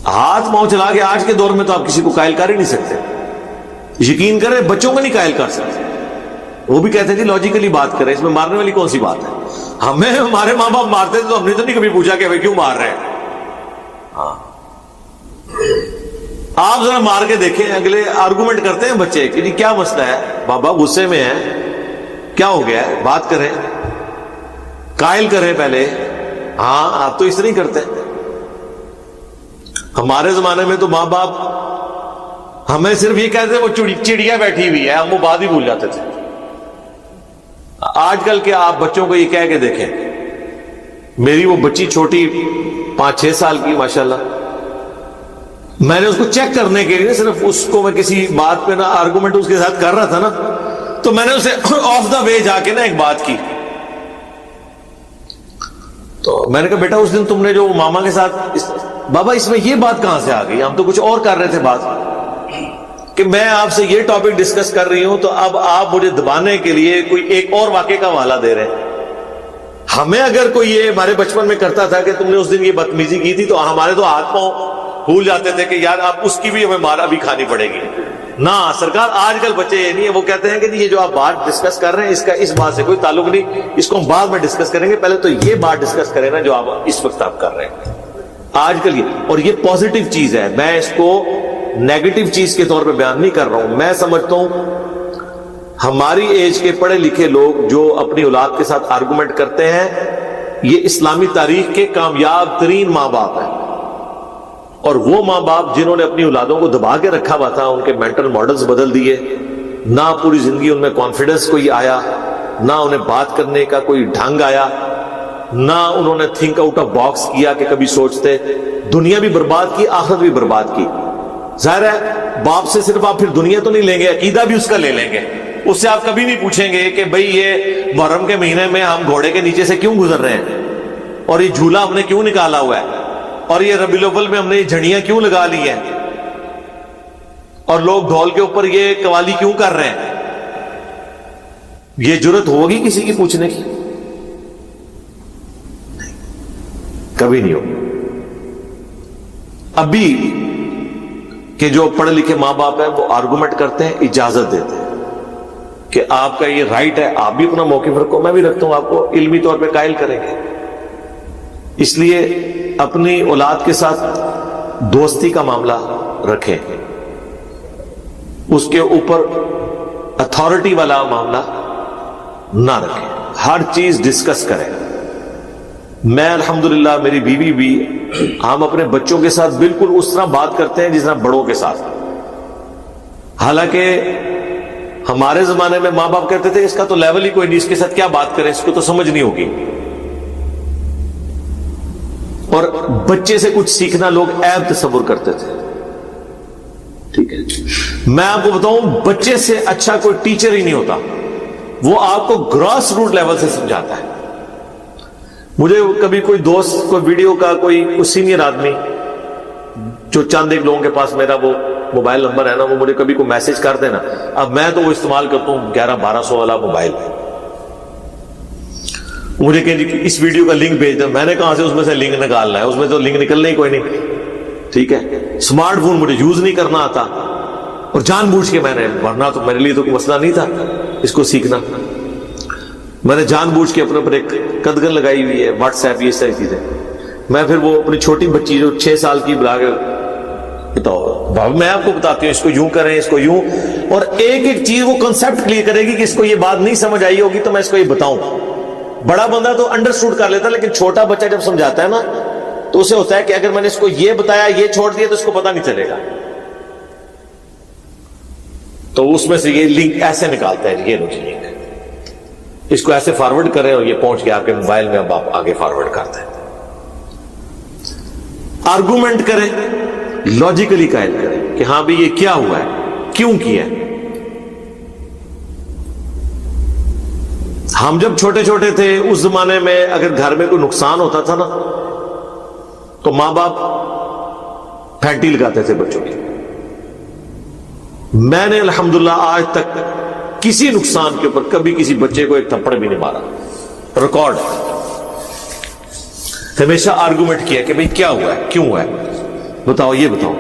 ہاتھ پاؤں چلا کے آج کے دور میں تو آپ کسی کو قائل کر ہی نہیں سکتے. یقین کریں بچوں کو نہیں قائل کر سکتے. وہ بھی کہتے تھے لاجیکلی بات کریں, اس میں مارنے والی کون سی بات ہے. ہمیں ہمارے ماں باپ مارتے تھے تو ہم نے تو نہیں کبھی پوچھا کہ بھائی کیوں مار رہے ہیں. ہاں آپ ذرا مار کے دیکھیں, اگلے آرگومنٹ کرتے ہیں بچے کہ جی کیا مسئلہ ہے, بابا غصے میں ہے, کیا ہو گیا ہے, بات کریں, قائل کریں پہلے. ہاں آپ تو اس طرح ہی کرتے ہیں. ہمارے زمانے میں تو ماں باپ ہمیں صرف یہ کہتے ہیں وہ چڑیا بیٹھی ہوئی ہے, ہم وہ بات ہی بھول جاتے تھے. آج کل کے آپ بچوں کو یہ کہہ کے دیکھیں, میری وہ بچی چھوٹی 5-6 سال کی ماشاءاللہ, میں نے اس کو چیک کرنے کے لیے صرف اس کو میں کسی بات پہ نا آرگومنٹ اس کے ساتھ کر رہا تھا نا, تو میں نے اسے آف دا وے جا کے نا ایک بات کی. تو میں نے کہا بیٹا اس دن تم نے جو ماما کے ساتھ بابا اس میں یہ بات کہاں سے آ گئی, ہم تو کچھ اور کر رہے تھے بات, کہ میں آپ سے یہ ٹاپک ڈسکس کر رہی ہوں تو اب آپ مجھے دبانے کے لیے کوئی ایک اور واقعے کا حوالہ دے رہے ہیں. ہمیں اگر کوئی یہ ہمارے بچپن میں کرتا تھا کہ تم نے اس دن یہ بدتمیزی کی تھی تو ہمارے تو ہاتھ پاؤں بھول جاتے تھے کہ یار اب اس کی بھی ہمیں مار ابھی کھانی پڑے گی. نہ سرکار, آج کل بچے یہ نہیں ہے, وہ کہتے ہیں کہ یہ جو آپ بات ڈسکس کر رہے ہیں اس کا اس بات سے کوئی تعلق نہیں, اس کو ہم بعد میں ڈسکس کریں گے, پہلے تو یہ بات ڈسکس کریں نا جو آپ اس وقت آپ کر رہے ہیں. آج کل یہ, اور یہ پازیٹیو چیز ہے, میں اس کو نیگیٹو چیز کے طور پہ بیان نہیں کر رہا ہوں. میں سمجھتا ہوں ہماری ایج کے پڑھے لکھے لوگ جو اپنی اولاد کے ساتھ آرگومنٹ کرتے ہیں, یہ اسلامی تاریخ کے کامیاب ترین ماں باپ ہیں. اور وہ ماں باپ جنہوں نے اپنی اولادوں کو دبا کے رکھا ہوا تھا, ان کے مینٹل ماڈلز بدل دیے, نہ پوری زندگی ان میں کانفیڈنس کوئی آیا, نہ انہیں بات کرنے کا کوئی ڈھنگ آیا, نہ انہوں نے تھنک آؤٹ آف باکس کیا کہ کبھی سوچتے. دنیا بھی برباد کی, آخرت بھی برباد کی. ظاہر ہے باپ سے صرف آپ پھر دنیا تو نہیں لیں گے, عقیدہ بھی اس کا لے لیں گے. اس سے آپ کبھی نہیں پوچھیں گے کہ بھئی یہ محرم کے مہینے میں ہم گھوڑے کے نیچے سے کیوں گزر رہے ہیں, اور یہ جھولا ہم نے کیوں نکالا ہوا ہے, اور یہ ربیع الاول میں ہم نے یہ جھڑیاں کیوں لگا لی ہیں, اور لوگ ڈھول کے اوپر یہ قوالی کیوں کر رہے ہیں. یہ جرت ہوگی کسی کی پوچھنے کی؟ کبھی نہیں ہوگی. ابھی کہ جو پڑھے لکھے ماں باپ ہیں وہ آرگومنٹ کرتے ہیں, اجازت دیتے ہیں کہ آپ کا یہ رائٹ ہے, آپ بھی اپنا موقف رکھو, میں بھی رکھتا ہوں, آپ کو علمی طور پہ قائل کریں گے. اس لیے اپنی اولاد کے ساتھ دوستی کا معاملہ رکھیں, اس کے اوپر اتھارٹی والا معاملہ نہ رکھیں, ہر چیز ڈسکس کریں. میں الحمدللہ میری بیوی بھی, ہم اپنے بچوں کے ساتھ بالکل اس طرح بات کرتے ہیں جس طرح بڑوں کے ساتھ. حالانکہ ہمارے زمانے میں ماں باپ کہتے تھے اس کا تو لیول ہی کوئی نہیں, اس کے ساتھ کیا بات کریں, اس کو تو سمجھ نہیں ہوگی. اور بچے سے کچھ سیکھنا لوگ عیب تصور کرتے تھے. ٹھیک ہے, میں آپ کو بتاؤں بچے سے اچھا کوئی ٹیچر ہی نہیں ہوتا, وہ آپ کو گراس روٹ لیول سے سمجھاتا ہے. مجھے کبھی کوئی دوست, کوئی ویڈیو کا کوئی سینئر آدمی جو چند ایک لوگوں کے پاس میرا وہ موبائل نمبر ہے نا, وہ مجھے کبھی کوئی میسج کر دینا. اب میں تو وہ استعمال کرتا ہوں 1100-1200 والا موبائل. مجھے کہ اس ویڈیو کا لنک بھیج دیں. میں نے کہاں سے اس میں سے لنک نکالنا ہے, اس میں تو لنک نکلنا ہی کوئی نہیں. ٹھیک ہے, اسمارٹ فون مجھے یوز نہیں کرنا آتا, اور جان بوجھ کے میں نے, ورنہ تو میرے لیے تو کوئی مسئلہ نہیں تھا اس کو سیکھنا, میں نے جان بوجھ کے اپنے اوپر ایک قدغن لگائی ہوئی ہے, واٹس ایپ, یہ ساری چیزیں. میں پھر وہ اپنی چھوٹی بچی جو 6 سال کی بلا کے بتاؤ بابا میں آپ کو بتاتی ہوں اس کو یوں کریں, اس کو یوں, اور ایک ایک چیز وہ کنسپٹ کلیئر کرے گی کہ اس کو یہ بات نہیں سمجھ آئی ہوگی تو میں اس کو یہ بتاؤں. بڑا بندہ تو انڈرسٹوڈ کر لیتا, لیکن چھوٹا بچہ جب سمجھاتا ہے نا تو اسے ہوتا ہے کہ اگر میں نے اس کو یہ بتایا, یہ چھوڑ دیا, تو اس کو پتہ نہیں چلے گا. تو اس میں سے یہ لنک ایسے نکالتا ہے, یہ لو جی لنک, اس کو ایسے فارورڈ کریں اور یہ پہنچ کے آپ کے موبائل میں اب آپ آگے فارورڈ کرتے ہیں. آرگومنٹ کریں, لاجیکلی قائل کریں کہ ہاں بھی یہ کیا ہوا ہے, کیوں کیا ہے. ہم جب چھوٹے چھوٹے تھے اس زمانے میں اگر گھر میں کوئی نقصان ہوتا تھا نا تو ماں باپ پھینٹی لگاتے تھے بچوں کی. میں نے الحمدللہ آج تک کسی نقصان کے اوپر کبھی کسی بچے کو ایک تھپڑ بھی نہیں مارا, ریکارڈ. ہمیشہ آرگومنٹ کیا کہ بھئی کیا ہوا ہے, کیوں ہوا ہے. بتاؤ یہ بتاؤ،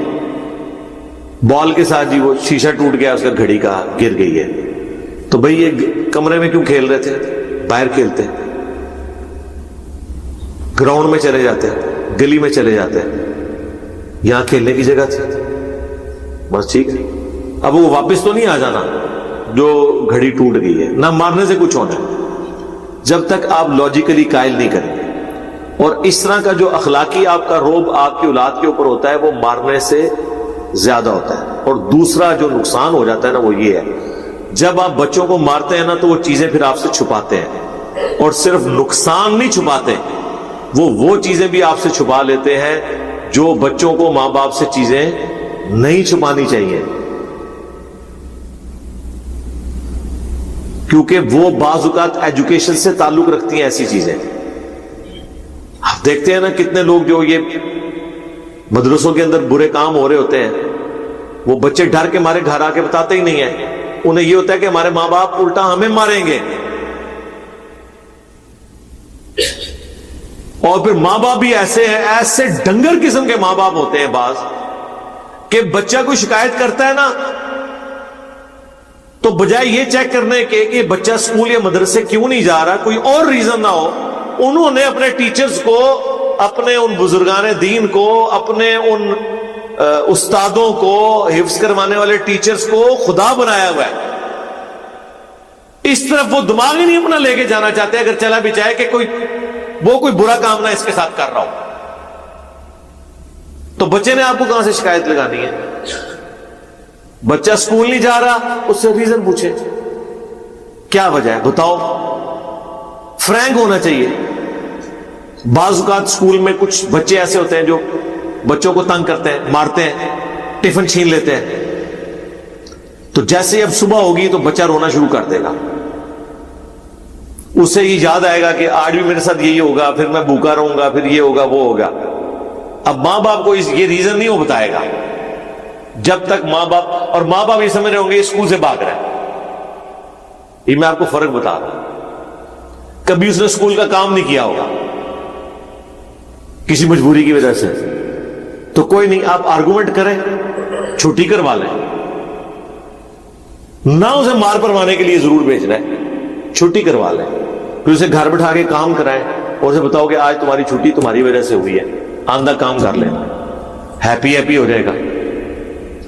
بال کے ساتھ جی وہ شیشہ ٹوٹ گیا، اس کا گھڑی کا گر گئی ہے، تو بھئی یہ کمرے میں کیوں کھیل رہے تھے؟ باہر کھیلتے، گراؤنڈ میں چلے جاتے، گلی میں چلے جاتے، یہاں کھیلنے کی جگہ تھی، بس ٹھیک ہے۔ اب وہ واپس تو نہیں آ جانا جو گھڑی ٹوٹ گئی ہے، نہ مارنے سے کچھ ہونا ہے جب تک آپ لاجیکلی قائل نہیں کریں گے۔ اور اس طرح کا جو اخلاقی آپ کا روب آپ کی اولاد کے اوپر ہوتا ہے وہ مارنے سے زیادہ ہوتا ہے۔ اور دوسرا جو نقصان ہو جاتا ہے نا وہ یہ ہے، جب آپ بچوں کو مارتے ہیں نا تو وہ چیزیں پھر آپ سے چھپاتے ہیں، اور صرف نقصان نہیں چھپاتے، وہ چیزیں بھی آپ سے چھپا لیتے ہیں جو بچوں کو ماں باپ سے چیزیں نہیں چھپانی چاہیے، کیونکہ وہ بعض اوقات ایجوکیشن سے تعلق رکھتی ہیں ایسی چیزیں۔ آپ دیکھتے ہیں نا کتنے لوگ جو یہ مدرسوں کے اندر برے کام ہو رہے ہوتے ہیں، وہ بچے ڈر کے مارے گھر آ کے بتاتے ہی نہیں ہیں، انہیں یہ ہوتا ہے کہ ہمارے ماں باپ الٹا ہمیں ماریں گے، اور پھر ماں باپ بھی ایسے ہیں، ایسے ڈنگر قسم کے ماں باپ ہوتے ہیں بعض، کہ بچہ کوئی شکایت کرتا ہے نا تو بجائے یہ چیک کرنے کے کہ بچہ اسکول یا مدرسے کیوں نہیں جا رہا، کوئی اور ریزن نہ ہو، انہوں نے اپنے ٹیچرز کو، اپنے ان بزرگان دین کو، اپنے ان استادوں کو، حفظ کروانے والے ٹیچرز کو خدا بنایا ہوا ہے۔ اس طرف وہ دماغ ہی نہیں اپنا لے کے جانا چاہتے، اگر چلا بھی چاہے کہ وہ کوئی برا کام نہ اس کے ساتھ کر رہا ہو، تو بچے نے آپ کو کہاں سے شکایت لگانی ہے؟ بچہ اسکول نہیں جا رہا، اس سے ریزن پوچھے، کیا وجہ ہے بتاؤ، فرینک ہونا چاہیے۔ بعض اوقات اسکول میں کچھ بچے ایسے ہوتے ہیں جو بچوں کو تنگ کرتے ہیں، مارتے ہیں، ٹفن چھین لیتے ہیں، تو جیسے ہی اب صبح ہوگی تو بچہ رونا شروع کر دے گا، اسے یہ یاد آئے گا کہ آج بھی میرے ساتھ یہی ہوگا، پھر میں بھوکا رہوں گا، پھر یہ ہوگا وہ ہوگا۔ اب ماں باپ کو یہ ریزن نہیں وہ بتائے گا، جب تک ماں باپ یہ سمجھ رہے ہوں گے اسکول سے بھاگ رہے ہیں۔ یہ میں آپ کو فرق بتا رہا ہوں، کبھی اس نے اسکول کا کام نہیں کیا ہوگا کسی مجبوری کی وجہ سے، تو کوئی نہیں، آپ آرگومنٹ کریں، چھٹی کروا لیں، نہ اسے مار پروانے کے لیے ضرور بھیجنا ہے، چھٹی کروا لیں، پھر اسے گھر بٹھا کے کام کرائیں اور اسے بتاؤ کہ آج تمہاری چھٹی تمہاری وجہ سے ہوئی ہے، آندہ کام کر لینا، ہیپی ہو جائے گا،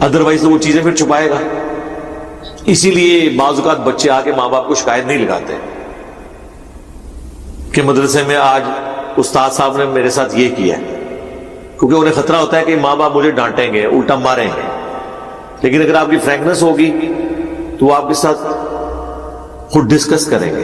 ادروائز تو وہ چیزیں پھر چھپائے گا۔ اسی لیے بعض اوقات بچے آ کے ماں باپ کو شکایت نہیں لگاتے کہ مدرسے میں آج استاد صاحب نے میرے ساتھ یہ کیا ہے، کیونکہ انہیں خطرہ ہوتا ہے کہ ماں باپ مجھے ڈانٹیں گے، الٹا ماریں گے۔ لیکن اگر آپ کی فرینکنس ہوگی تو وہ آپ کے ساتھ خود ڈسکس کریں گے،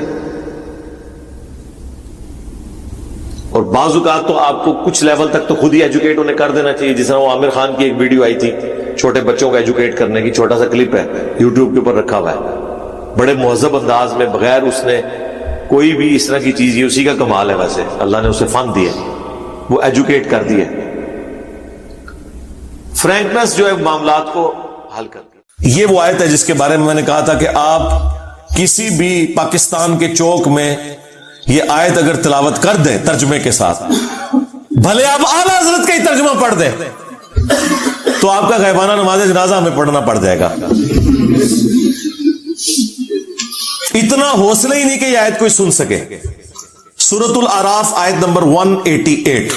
اور بعض اوقات تو آپ کو کچھ لیول تک تو خود ہی ایجوکیٹ انہیں کر دینا چاہیے، جس طرح وہ عامر خان کی ایک ویڈیو آئی تھی چھوٹے بچوں کو ایجوکیٹ کرنے کی، چھوٹا سا کلپ ہے یوٹیوب کے اوپر رکھا ہوا ہے، بڑے مہذب انداز میں، بغیر اس نے کوئی بھی اس طرح کی چیز، یہ اسی کا کمال ہے، ویسے اللہ نے اسے فن دیا، وہ ایجوکیٹ کر دیا، فرینکنس جو ہے معاملات کو حل کرتی۔ یہ وہ آیت ہے جس کے بارے میں نے کہا تھا کہ آپ کسی بھی پاکستان کے چوک میں یہ آیت اگر تلاوت کر دیں ترجمے کے ساتھ، بھلے آپ اعلیٰ حضرت کا ہی ترجمہ پڑھ دیں، تو آپ کا غیبانہ نماز جنازہ ہمیں پڑھنا پڑ جائے گا۔ اتنا حوصلہ ہی نہیں کہ یہ آیت کوئی سن سکے۔ سورۃ الاعراف آیت نمبر 188،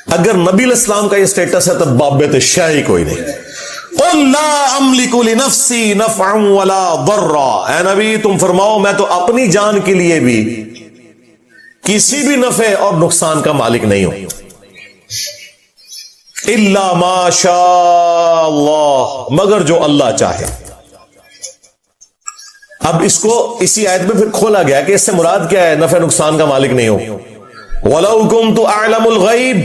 اگر نبی علیہ السلام کا یہ سٹیٹس ہے تو بابت شاہی کوئی نہیں۔ قُلْ لَا أَمْلِكُ لِنَفْسِي نَفْعًا وَلَا ضَرًّا، اے نبی تم فرماؤ میں تو اپنی جان کے لیے بھی کسی بھی نفع اور نقصان کا مالک نہیں ہوں، إِلَّا مَا شَاءَ اللَّهُ، مگر جو اللہ چاہے۔ اب اس کو اسی آیت میں پھر کھولا گیا کہ اس سے مراد کیا ہے، نفع نقصان کا مالک نہیں ہوں۔ وَلَوْ كُنْتُ أَعْلَمُ الْغَيْبِ،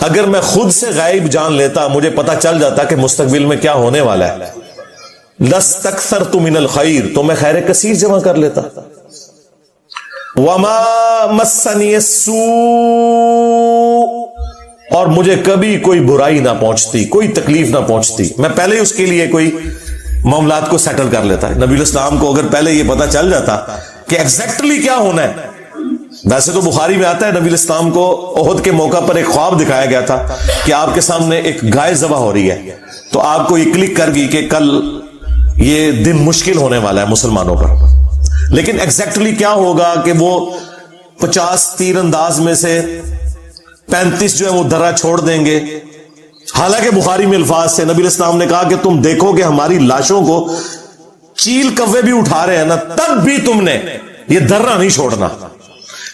اگر میں خود سے غائب جان لیتا، مجھے پتا چل جاتا کہ مستقبل میں کیا ہونے والا ہے، لَسْتَكْثَرْتُ مِنَ الْخَيْرِ، تو میں خیر کثیر جمع کر لیتا۔ وَمَا مَسَّنِيَ السُّوءُ، اور مجھے کبھی کوئی برائی نہ پہنچتی، کوئی تکلیف نہ پہنچتی، میں پہلے ہی اس کے لیے کوئی معاملات کو سیٹل کر لیتا ہے۔ نبی علیہ السلام کو اگر پہلے یہ پتا چل جاتا کہ ایگزیکٹلی کیا ہونا ہے، ویسے تو بخاری میں آتا ہے نبی اسلام کو احد کے موقع پر ایک خواب دکھایا گیا تھا کہ آپ کے سامنے ایک گائے ذبح ہو رہی ہے، تو آپ کو یہ کلک کر گئی کہ کل یہ دن مشکل ہونے والا ہے مسلمانوں پر. لیکن ایگزیکٹلی کیا ہوگا کہ وہ 50 تیر انداز میں سے 35 جو ہے وہ درہ چھوڑ دیں گے. حالانکہ بخاری میں الفاظ سے نبی اسلام نے کہا کہ تم دیکھو کہ ہماری لاشوں کو چیل کوے بھی اٹھا رہے ہیں نا، تب بھی تم نے یہ درہ نہیں چھوڑنا.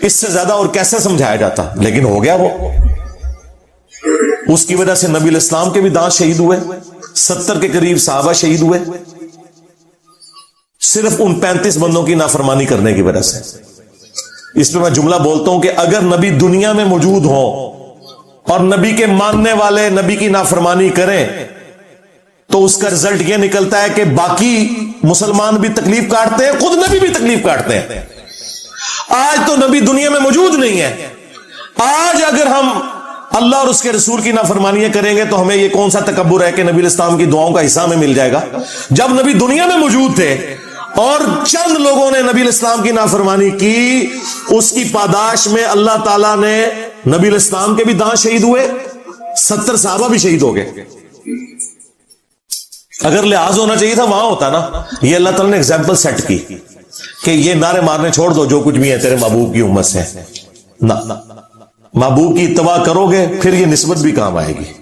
اس سے زیادہ اور کیسے سمجھایا جاتا، لیکن ہو گیا وہ. اس کی وجہ سے نبی الاسلام کے بھی دانت شہید ہوئے، 70 کے قریب صحابہ شہید ہوئے، صرف ان 35 بندوں کی نافرمانی کرنے کی وجہ سے. اس پہ میں جملہ بولتا ہوں کہ اگر نبی دنیا میں موجود ہوں اور نبی کے ماننے والے نبی کی نافرمانی کریں تو اس کا رزلٹ یہ نکلتا ہے کہ باقی مسلمان بھی تکلیف کاٹتے ہیں، خود نبی بھی تکلیف کاٹتے ہیں. آج تو نبی دنیا میں موجود نہیں ہے. آج اگر ہم اللہ اور اس کے رسول کی نافرمانیاں کریں گے تو ہمیں یہ کون سا تکبر ہے کہ نبی اسلام کی دعاؤں کا حصہ ہمیں مل جائے گا. جب نبی دنیا میں موجود تھے اور چند لوگوں نے نبی اسلام کی نافرمانی کی، اس کی پاداش میں اللہ تعالیٰ نے نبی اسلام کے بھی دانت شہید ہوئے، 70 صحابہ بھی شہید ہو گئے. اگر لحاظ ہونا چاہیے تھا وہاں ہوتا نا. یہ اللہ تعالیٰ نے ایگزامپل سیٹ کی کہ یہ نعرے مارنے چھوڑ دو، جو کچھ بھی ہے تیرے محبوب کی امت سے نہ. محبوب کی اتباع کرو گے پھر یہ نسبت بھی کام آئے گی.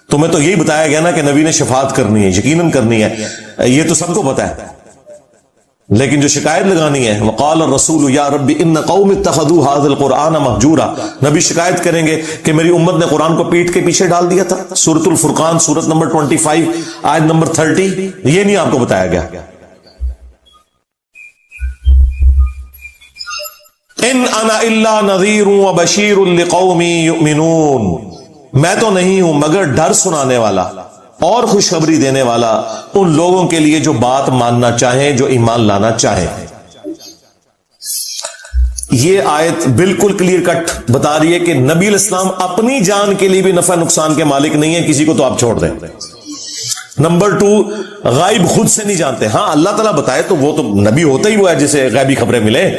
تمہیں تو یہی بتایا گیا نا کہ نبی نے شفاعت کرنی ہے، یقیناً کرنی ہے، یہ تو سب کو پتا ہے. لیکن جو شکایت لگانی ہے، وقال الرسول یا رب ان قوم اتخذوا هذا القرآن مہجورا، نبی شکایت کریں گے کہ میری امت نے قرآن کو پیٹ کے پیچھے ڈال دیا تھا. سورۃ الفرقان سورت نمبر 25 آیت نمبر 30. یہ نہیں آپ کو بتایا گیا. ان انا الا نذیر وبشیر لقوم یؤمنون، میں تو نہیں ہوں مگر ڈر سنانے والا اور خوشخبری دینے والا ان لوگوں کے لیے جو بات ماننا چاہیں، جو ایمان لانا چاہیں. یہ آیت بالکل کلیئر کٹ بتا رہی ہے کہ نبی الاسلام اپنی جان کے لیے بھی نفع نقصان کے مالک نہیں ہے، کسی کو تو آپ چھوڑ دیں. نمبر 2، غائب خود سے نہیں جانتے. ہاں اللہ تعالیٰ بتائے تو وہ تو نبی ہوتا ہی وہ ہے جسے غیبی خبریں ملے.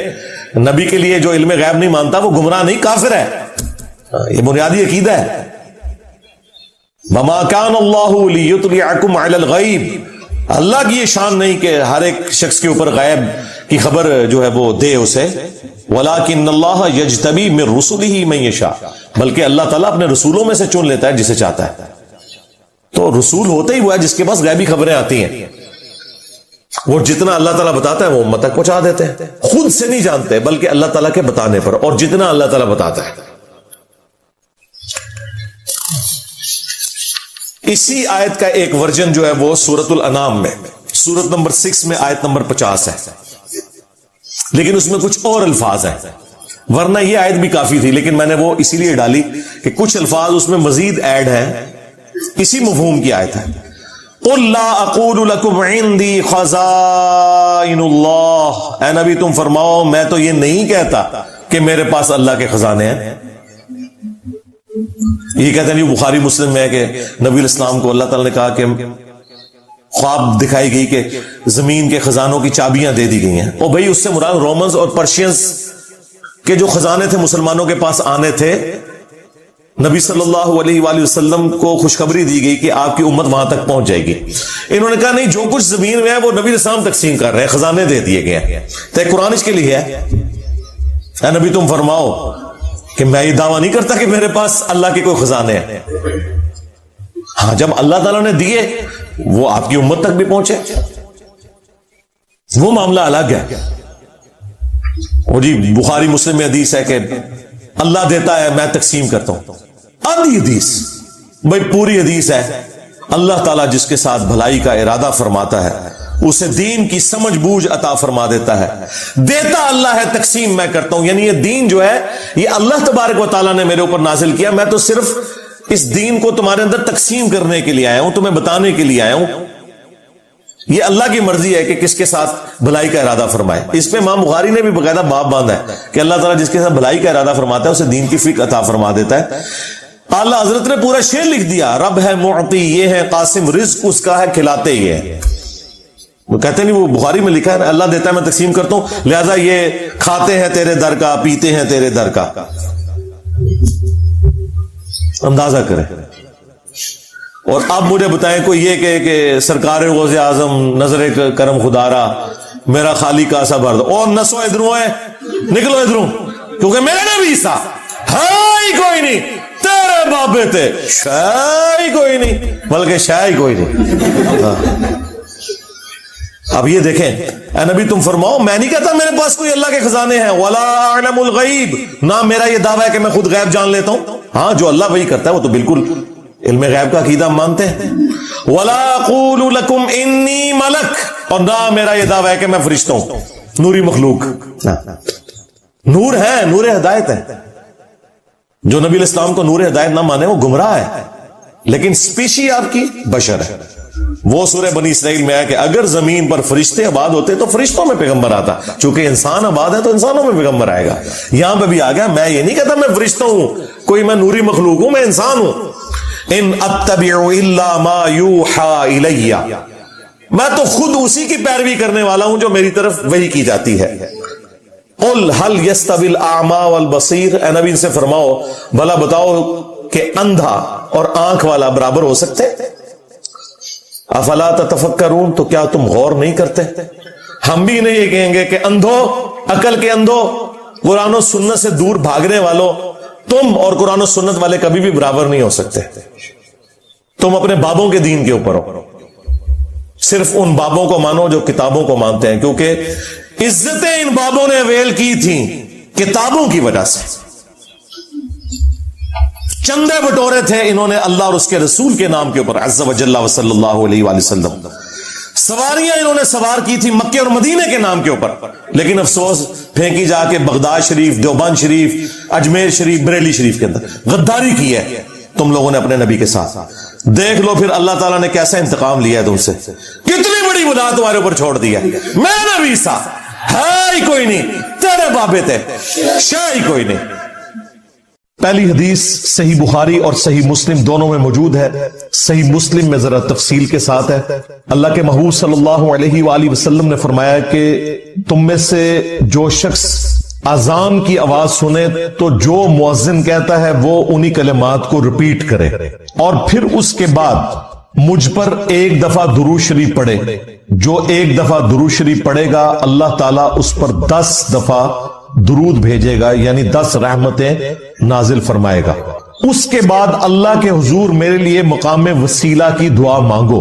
نبی کے لیے جو علم غیب نہیں مانتا وہ گمراہ نہیں، کافر ہے. یہ بنیادی عقیدہ ہے. وما كان الله ليطلعكم على الغيب، اللہ کی یہ شان نہیں کہ ہر ایک شخص کے اوپر غیب کی خبر جو ہے وہ دے اسے. ولكن الله يجتبي من رسله من يشاء، بلکہ اللہ تعالیٰ اپنے رسولوں میں سے چن لیتا ہے جسے چاہتا ہے. تو رسول ہوتا ہی وہ ہے جس کے پاس غیبی خبریں آتی ہیں. وہ جتنا اللہ تعالیٰ بتاتا ہے وہ امت تک پہنچا دیتے ہیں. خود سے نہیں جانتے بلکہ اللہ تعالیٰ کے بتانے پر، اور جتنا اللہ تعالیٰ بتاتا ہے. اسی آیت کا ایک ورژن جو ہے وہ سورۃ الانعام میں سورت نمبر 6 میں آیت نمبر 50 ہے، لیکن اس میں کچھ اور الفاظ ہیں. ورنہ یہ آیت بھی کافی تھی، لیکن میں نے وہ اسی لیے ڈالی کہ کچھ الفاظ اس میں مزید ایڈ ہیں. اسی مفہوم کی آیت ہے. قل لا اقول لكم عندي خزائن اللہ، اے نبی تم فرماؤ میں تو یہ نہیں کہتا کہ میرے پاس اللہ کے خزانے ہیں. یہ کہتے ہیں بخاری مسلم میں ہے کہ نبی الاسلام کو اللہ تعالیٰ نے کہا کہ خواب دکھائی گئی کہ زمین کے خزانوں کی چابیاں دے دی گئی ہیں. اور بھائی اس سے مراد رومنز اور پرشینز کے جو خزانے تھے مسلمانوں کے پاس آنے تھے. نبی صلی اللہ علیہ وآلہ وسلم کو خوشخبری دی گئی کہ آپ کی امت وہاں تک پہنچ جائے گی. انہوں نے کہا نہیں، جو کچھ زمین میں ہے وہ نبی الاسلام تقسیم کر رہے ہیں، خزانے دے دیے گئے ہیں. تو قرآن اس کے لیے ہے. اے نبی تم فرماؤ کہ میں یہ دعویٰ نہیں کرتا کہ میرے پاس اللہ کے کوئی خزانے ہیں. ہاں جب اللہ تعالیٰ نے دیے وہ آپ کی امت تک بھی پہنچے، وہ معاملہ الگ ہے. وہ جی بخاری مسلم میں حدیث ہے کہ اللہ دیتا ہے میں تقسیم کرتا ہوں. آدھی حدیث بھائی پوری حدیث ہے. اللہ تعالیٰ جس کے ساتھ بھلائی کا ارادہ فرماتا ہے اسے دین کی سمجھ بوجھ عطا فرما دیتا ہے. دیتا اللہ ہے، تقسیم میں کرتا ہوں. یعنی یہ دین جو ہے یہ اللہ تبارک و تعالیٰ نے میرے اوپر نازل کیا. میں تو صرف اس دین کو تمہارے اندر تقسیم کرنے کے لیے آیا ہوں، تمہیں بتانے کے لیے آیا ہوں. یہ اللہ کی مرضی ہے کہ کس کے ساتھ بھلائی کا ارادہ فرمائے. اس پہ امام بخاری نے بھی باقاعدہ باب باندھا ہے کہ اللہ تعالیٰ جس کے ساتھ بھلائی کا ارادہ فرماتا ہے اسے دین کی فکر عطا فرما دیتا ہے. اعلیٰ حضرت نے پورا شعر لکھ دیا، رب ہے معطی یہ ہے قاسم، رزق اس کا ہے کھلاتے یہ ہے. وہ کہتے نہیں، وہ بخاری میں لکھا ہے اللہ دیتا ہے میں تقسیم کرتا ہوں، لہذا یہ کھاتے ہیں تیرے در کا، پیتے ہیں تیرے در کا. اندازہ کریں. اور اب مجھے بتائیں کوئی یہ کہ سرکار غوث اعظم نظر کرم خدارا میرا خالی کا سا بھر دو، اور نسو ادھروں ہے، نکلو ادھروں، کیونکہ میرے نبی سا ہائی کوئی نہیں، تیرے بابے تے شاہی کوئی نہیں، بلکہ شاہی کوئی نہیں. اب یہ دیکھیں اے نبی تم فرماؤ، میں نہیں کہتا میرے پاس کوئی اللہ کے خزانے ہیں، ولا اعلم الغیب، نہ میرا یہ دعویٰ ہے کہ میں خود غیب جان لیتا ہوں. ہاں جو اللہ وہی کرتا ہے وہ تو بالکل علم غیب کا عقیدہ مانتے ہیں. ولا اقول لکم انی ملک، اور نہ میرا یہ دعویٰ ہے کہ میں فرشتہ ہوں، نوری مخلوق. نور ہے، نور ہدایت ہے. جو نبی علیہ السلام کو نور ہدایت نہ مانے وہ گمراہ ہے، لیکن سپیشی آپ کی بشر ہے. وہ سورہ بنی اسرائیل میں ہے کہ اگر زمین پر فرشتے آباد ہوتے تو فرشتوں میں پیغمبر آتا، چونکہ انسان آباد ہے تو انسانوں میں پیغمبر آئے گا. یہاں پہ بھی آ گیا، میں یہ نہیں کہتا میں فرشتہ ہوں، کوئی میں نوری مخلوق ہوں، میں انسان ہوں. ان اتبع الا ما یوحى الی، میں تو خود اسی کی پیروی کرنے والا ہوں جو میری طرف وحی کی جاتی ہے. قل هل يستوي الاعمى والبصير، اے نبی ان سے فرماؤ بھلا بتاؤ کہ اندھا اور آنکھ والا برابر ہو سکتے؟ افلا تتفکرون، تو کیا تم غور نہیں کرتے؟ ہم بھی نہیں یہ کہیں گے کہ اندھو، عقل کے اندھو، قرآن و سنت سے دور بھاگنے والوں، تم اور قرآن و سنت والے کبھی بھی برابر نہیں ہو سکتے. تم اپنے بابوں کے دین کے اوپر ہو، صرف ان بابوں کو مانو جو کتابوں کو مانتے ہیں، کیونکہ عزتیں ان بابوں نے اویل کی تھیں کتابوں کی وجہ سے. چندے بٹورے تھے انہوں نے اللہ اور اس کے رسول کے نام کے اوپر عز و جل و صلی اللہ علیہ وآلہ وسلم. سواریاں انہوں نے سوار کی تھی مکے اور مدینے کے نام کے اوپر، لیکن افسوس پھینکی جا کے بغداد شریف، دیوبند شریف، اجمیر شریف، بریلی شریف کے اندر. غداری کی ہے تم لوگوں نے اپنے نبی کے ساتھ. دیکھ لو پھر اللہ تعالیٰ نے کیسا انتقام لیا ہے تم سے، کتنی بڑی گناہ تمہارے اوپر چھوڑ دیا. میں نبی سا ہے ہی کوئی نہیں، تیرے بابے تے شاہ ہی کوئی نہیں. پہلی حدیث صحیح بخاری اور صحیح مسلم دونوں میں موجود ہے. صحیح مسلم میں ذرا تفصیل کے ساتھ ہے. اللہ کے محبوب صلی اللہ علیہ وآلہ وسلم نے فرمایا کہ تم میں سے جو شخص اذان کی آواز سنے تو جو مؤذن کہتا ہے وہ انہی کلمات کو ریپیٹ کرے، اور پھر اس کے بعد مجھ پر ایک دفعہ درود شریف پڑھے. جو ایک دفعہ درود شریف پڑھے گا اللہ تعالیٰ اس پر 10 دفعہ درود بھیجے گا، یعنی 10 رحمتیں نازل فرمائے گا. اس کے بعد اللہ کے حضور میرے لیے مقام وسیلہ کی دعا مانگو.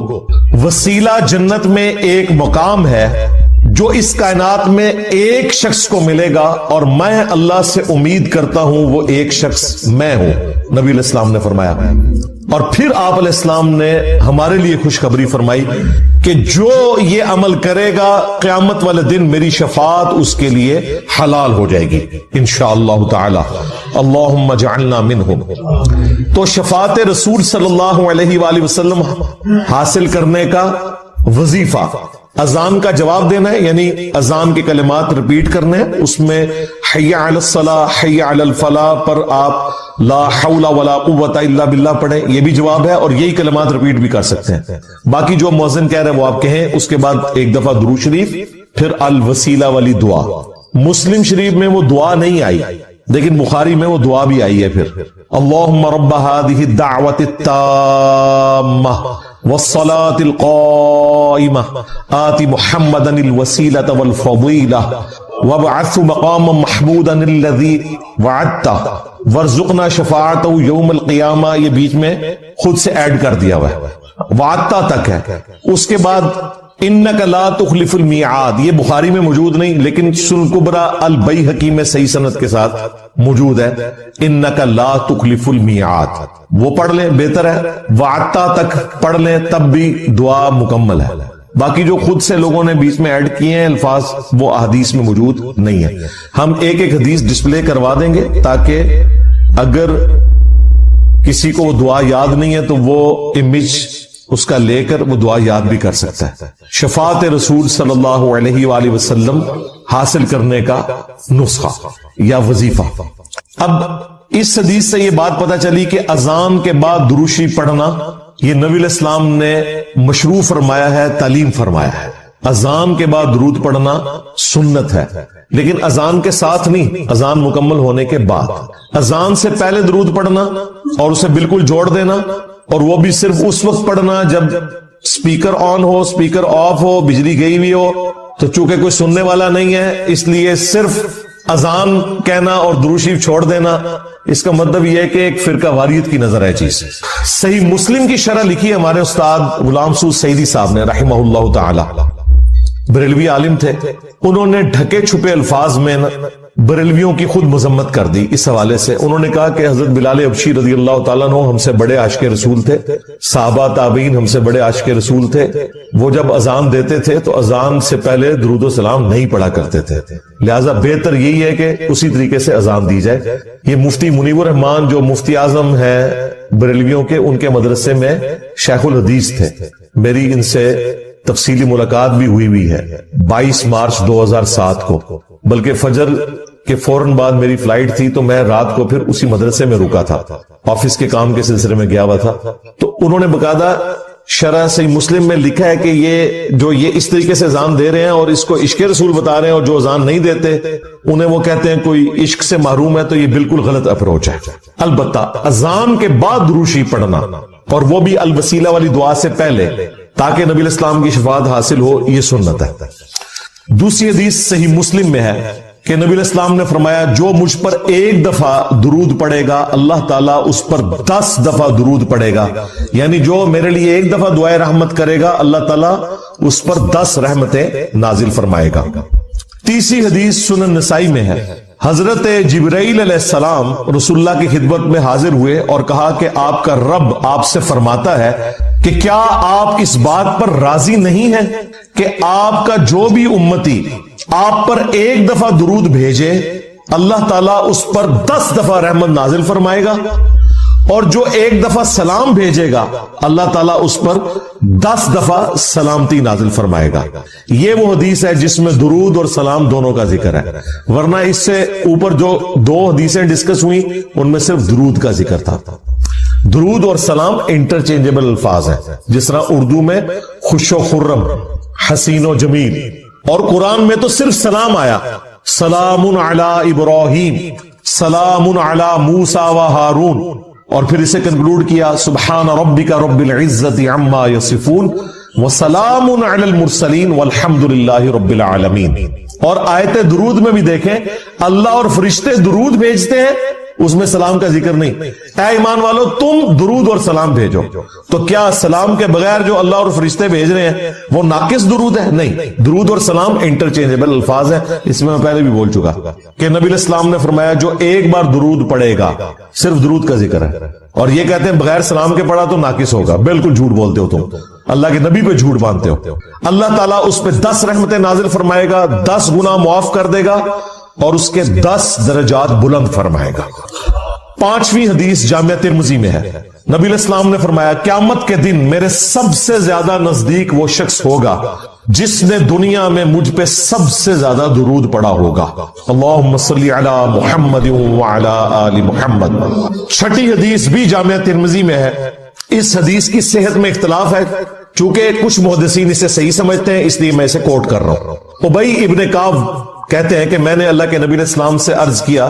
وسیلہ جنت میں ایک مقام ہے جو اس کائنات میں ایک شخص کو ملے گا، اور میں اللہ سے امید کرتا ہوں وہ ایک شخص میں ہوں، نبی علیہ السلام نے فرمایا. اور پھر آپ علیہ السلام نے ہمارے لیے خوشخبری فرمائی کہ جو یہ عمل کرے گا قیامت والے دن میری شفاعت اس کے لیے حلال ہو جائے گی انشاءاللہ تعالی. اللہم اجعلنا منہم. تو شفاعت رسول صلی اللہ علیہ وآلہ وسلم حاصل کرنے کا وظیفہ اذان کا جواب دینا ہے، یعنی اذان کے کلمات ریپیٹ کرنے ہیں. اس میں حی علی الصلاۃ، حی علی الفلاح پر آپ لا حول ولا قوت الا باللہ پڑھیں، یہ بھی جواب ہے، اور یہی کلمات ریپیٹ بھی کر سکتے ہیں. باقی جو مؤذن کہہ رہے ہیں وہ آپ کہیں. اس کے بعد ایک دفعہ درود شریف، پھر الوسیلہ والی دعا. مسلم شریف میں وہ دعا نہیں آئی، لیکن بخاری میں وہ دعا بھی آئی ہے. پھر اللہم رب هذه الدعوة التامة والصلاة القائمة آت محمدا الوسيلة والفضيلة وابعثه مقاما محمودا الذي وعدته وارزقنا شفاعته يوم القيامة. یہ بیچ میں خود سے ایڈ کر دیا ہوا ہے، وعدتا تک ہے. اس کے بعد انک لا تخلف المیعاد، یہ بخاری میں موجود نہیں لیکن سنن کبری البیہقی میں صحیح سند کے ساتھ موجود ہے. انک لا تخلف المیعاد وہ پڑھ لیں بہتر ہے. وعدتا تک پڑھ لیں تب بھی دعا مکمل ہے. باقی جو خود سے لوگوں نے بیچ میں ایڈ کیے ہیں الفاظ وہ احادیث میں موجود نہیں ہے. ہم ایک ایک حدیث ڈسپلے کروا دیں گے تاکہ اگر کسی کو وہ دعا یاد نہیں ہے تو وہ امیج اس کا لے کر وہ دعا یاد بھی کر سکتا ہے. شفاعت رسول صلی اللہ علیہ وآلہ وسلم حاصل کرنے کا نسخہ یا وظیفہ. اب اس حدیث سے یہ بات پتہ چلی کہ اذان کے بعد درود شریف پڑھنا یہ نبی علیہ السلام نے مشروع فرمایا ہے، تعلیم فرمایا ہے. اذان کے بعد درود پڑھنا سنت ہے، لیکن اذان کے ساتھ نہیں، اذان مکمل ہونے کے بعد۔ اذان سے پہلے درود پڑھنا اور اسے بالکل جوڑ دینا، اور وہ بھی صرف اس وقت پڑھنا جب سپیکر آن ہو، سپیکر آف ہو، بجلی گئی ہوئی ہو، تو چونکہ کوئی سننے والا نہیں ہے اس لیے صرف اذان کہنا اور درود شریف چھوڑ دینا، اس کا مطلب یہ ہے کہ ایک فرقہ واریت کی نظر ہے چیز۔ صحیح مسلم کی شرح لکھی ہے ہمارے استاد غلام سعود سعیدی صاحب نے رحمہ اللہ تعالی، بریلوی عالم تھے، انہوں نے ڈھکے چھپے الفاظ میں بریلویوں کی خود مذمت کر دی۔ اس حوالے سے انہوں نے کہا کہ حضرت بلال حبشی رضی اللہ تعالیٰ عنہ ہم سے بڑے عاشق رسول تھے، صحابہ تابعین ہم سے بڑے عاشق رسول تھے، وہ جب اذان دیتے تھے تو اذان سے پہلے درود و سلام نہیں پڑھا کرتے تھے، لہٰذا بہتر یہی ہے کہ اسی طریقے سے اذان دی جائے۔ یہ مفتی منیب الرحمان جو مفتی اعظم ہیں بریلویوں کے، ان کے مدرسے میں شیخ الحدیث تھے، میری ان سے تفصیلی ملاقات بھی ہوئی ہے 22 مارچ 2007 کو، بلکہ فجر کے فوراً بعد میری فلائٹ تھی تو میں رات کو پھر اسی مدرسے میں رکا تھا، آفس کے کام کے سلسلے میں گیا ہوا تھا۔ تو انہوں نے باقاعدہ شرح صحیح مسلم میں لکھا ہے کہ یہ اس طریقے سے اذان دے رہے ہیں اور اس کو عشق رسول بتا رہے ہیں، اور جو اذان نہیں دیتے انہیں وہ کہتے ہیں کوئی عشق سے محروم ہے، تو یہ بالکل غلط اپروچ ہے۔ البتہ اذان کے بعد درود شریف پڑھنا، اور وہ بھی الوسیلہ والی دعا سے پہلے، تاکہ نبی الاسلام کی شفاعت حاصل ہو، یہ سنت ہے۔ دوسری حدیث صحیح مسلم میں ہے کہ نبی الاسلام نے فرمایا جو مجھ پر ایک دفعہ درود پڑے گا اللہ تعالیٰ اس پر 10 دفعہ درود پڑے گا، یعنی جو میرے لیے ایک دفعہ دعائے رحمت کرے گا اللہ تعالیٰ اس پر 10 رحمتیں نازل فرمائے گا۔ تیسری حدیث سنن نسائی میں ہے، حضرت جبرائیل علیہ السلام رسول اللہ کی خدمت میں حاضر ہوئے اور کہا کہ آپ کا رب آپ سے فرماتا ہے کہ کیا آپ اس بات پر راضی نہیں ہیں کہ آپ کا جو بھی امتی آپ پر ایک دفعہ درود بھیجے اللہ تعالیٰ اس پر 10 دفعہ رحمت نازل فرمائے گا، اور جو ایک دفعہ سلام بھیجے گا اللہ تعالیٰ اس پر 10 دفعہ سلامتی نازل فرمائے گا۔ یہ وہ حدیث ہے جس میں درود اور سلام دونوں کا ذکر ہے، ورنہ اس سے اوپر جو 2 حدیثیں ڈسکس ہوئی ان میں صرف درود کا ذکر تھا۔ درود اور سلام انٹرچینجبل الفاظ ہیں، جس طرح اردو میں خوش و خرم، حسین و جمیل، اور قرآن میں تو صرف سلام آیا، سلام علی ابراہیم، سلام علی موسیٰ و ہارون، اور پھر اسے کنکلوڈ کیا سبحان ربک رب العزت عما یصفون وسلام علی المرسلین والحمد للہ رب العالمین۔ اور آیت درود میں بھی دیکھیں اللہ اور فرشتے درود بھیجتے ہیں، اس میں سلام کا ذکر نہیں۔ اے ایمان والو تم درود اور سلام بھیجو، تو کیا سلام کے بغیر جو اللہ اور فرشتے بھیج رہے ہیں وہ ناقص درود ہے؟ نہیں، درود اور سلام انٹرچینجبل الفاظ ہیں۔ اس میں پہلے بھی بول چکا کہ نبی الاسلام نے فرمایا جو ایک بار درود پڑھے گا، صرف درود کا ذکر ہے، اور یہ کہتے ہیں بغیر سلام کے پڑھا تو ناقص ہوگا، بالکل جھوٹ بولتے ہو تم، اللہ کے نبی پہ جھوٹ باندھتے ہو۔ اللہ تعالیٰ اس پہ 10 رحمتیں نازل فرمائے گا، 10 گناہ معاف کر دے گا، اور اس کے 10 درجات بلند فرمائے گا۔ 5ویں حدیث جامعہ ترمذی میں ہے، نبی علیہ السلام نے فرمایا قیامت کے دن میرے سب سے زیادہ نزدیک وہ شخص ہوگا جس نے دنیا میں مجھ پہ سب سے زیادہ درود پڑھا ہوگا، اللہم صلی علی محمد وعلی آل محمد۔ 6ٹھی حدیث بھی جامعہ ترمذی میں ہے، اس حدیث کی صحت میں اختلاف ہے، چونکہ کچھ محدثین اسے صحیح سمجھتے ہیں اس لیے میں اسے کوٹ کر رہا ہوں۔ ابی ابن کعب کہتے ہیں کہ میں نے اللہ کے نبی علیہ السلام سے عرض کیا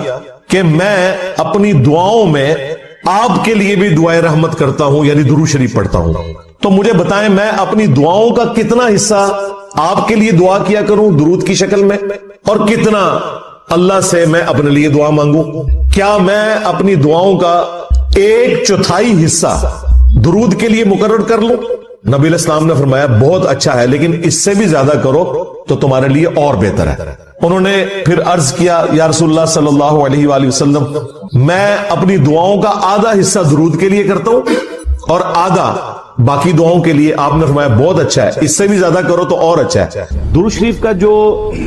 کہ میں اپنی دعاؤں میں آپ کے لیے بھی دعائے رحمت کرتا ہوں، یعنی درود شریف پڑھتا ہوں، تو مجھے بتائیں میں اپنی دعاؤں کا کتنا حصہ آپ کے لیے دعا کیا کروں درود کی شکل میں، اور کتنا اللہ سے میں اپنے لیے دعا مانگوں؟ کیا میں اپنی دعاؤں کا 1/4 حصہ درود کے لیے مقرر کر لوں؟ نبی علیہ السلام نے فرمایا بہت اچھا ہے، لیکن اس سے بھی زیادہ کرو تو تمہارے لیے اور بہتر ہے۔ انہوں نے پھر عرض کیا یا رسول اللہ صلی اللہ علیہ وآلہ وسلم میں اپنی دعاؤں کا آدھا حصہ درود کے لیے کرتا ہوں اور آدھا باقی دعاؤں کے لیے۔ آپ نے فرمایا بہت اچھا ہے، اس سے بھی زیادہ کرو تو اور اچھا ہے۔ درود شریف کا جو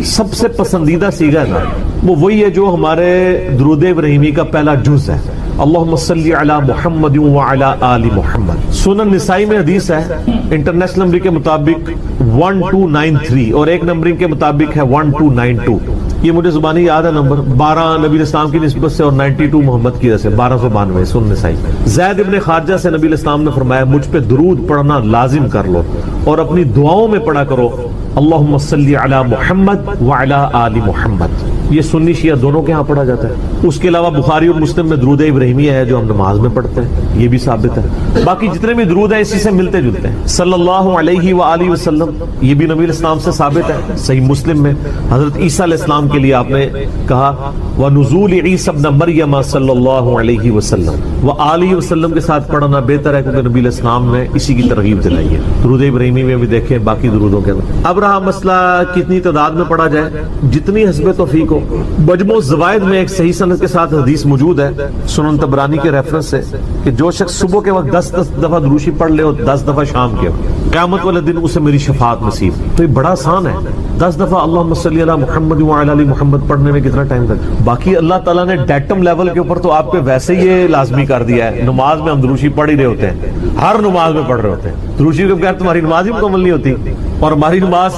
سب سے پسندیدہ صیغہ ہے نا وہ وہی ہے جو ہمارے درود ابراہیمی کا پہلا جز ہے، اللہم صلی علی محمد وعلی آل محمد۔ سنن نسائی میں حدیث ہے، انٹرنیشنل نمبر کے مطابق 1293 اور ایک نمبرنگ کے مطابق ہے 1292، یہ مجھے زبانی یاد ہے نمبر، 12 نبی الاسلام کی نسبت سے اور 92 محمد کی وجہ سے 1292 سنن نسائی۔ زید ابن خارجہ سے نبی الاسلام نے فرمایا مجھ پہ درود پڑھنا لازم کر لو، اور اپنی دعاؤں میں پڑھا کرو اللہم صلی علی محمد وعلی آل محمد. یہ سنی شیعہ دونوں کے ہاں پڑھا جاتا ہے. اس کے علاوہ بخاری اور مسلم میں درود ابراہیمیہ ہے جو ہم نماز میں پڑھتے ہیں, یہ بھی ثابت ہے. باقی جتنے بھی درود ہیں اسی سے ملتے جلتے ہیں. صلی اللہ علیہ وآلہ وسلم, یہ بھی نبی الاسلام سے ثابت ہے. صحیح مسلم میں حضرت عیسیٰ علیہ السلام کے لیے آپ نے کہا وَنُزُولِ عِیسَى ابْنَ مَرْيَمَ صلی اللہ علیہ وسلم وآلہ وسلم کے ساتھ پڑھنا بہتر ہے, کیونکہ نبی الاسلام نے اسی کی ترغیب دلائی ہے. درود ابراہیمی میں بھی دیکھیں, باقی درودوں کے اندر. اب رہا مسئلہ کتنی تعداد میں پڑھا جائے, جتنی حسب توفیق ہو. مجموع الزوائد میں ایک صحیح سند کے ساتھ حدیث موجود ہے سنن طبرانی کے ریفرنس سے کہ جو شخص صبح کے وقت 10 دفعہ دروشی پڑھ لے اور 10 دفعہ شام کے وقت, قیامت والے دن اسے میری شفاعت نصیب. تو یہ بڑا آسان ہے. 10 دفعہ اللہم صلی علی محمد وعلی آل محمد پڑھنے میں کتنا ٹائم لگتا ہے. باقی اللہ تعالیٰ نے ڈیٹم لیول کے اوپر تو آپ پہ ویسے ہی یہ لازمی کر دیا ہے. نماز میں ہم دروشی پڑھ ہی رہے ہوتے ہیں, ہر نماز میں پڑھ رہے ہوتے ہیں. دروشی کے بغیر تمہاری نماز ہی مکمل نہیں ہوتی. اور ہماری نماز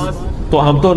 تو ہم تو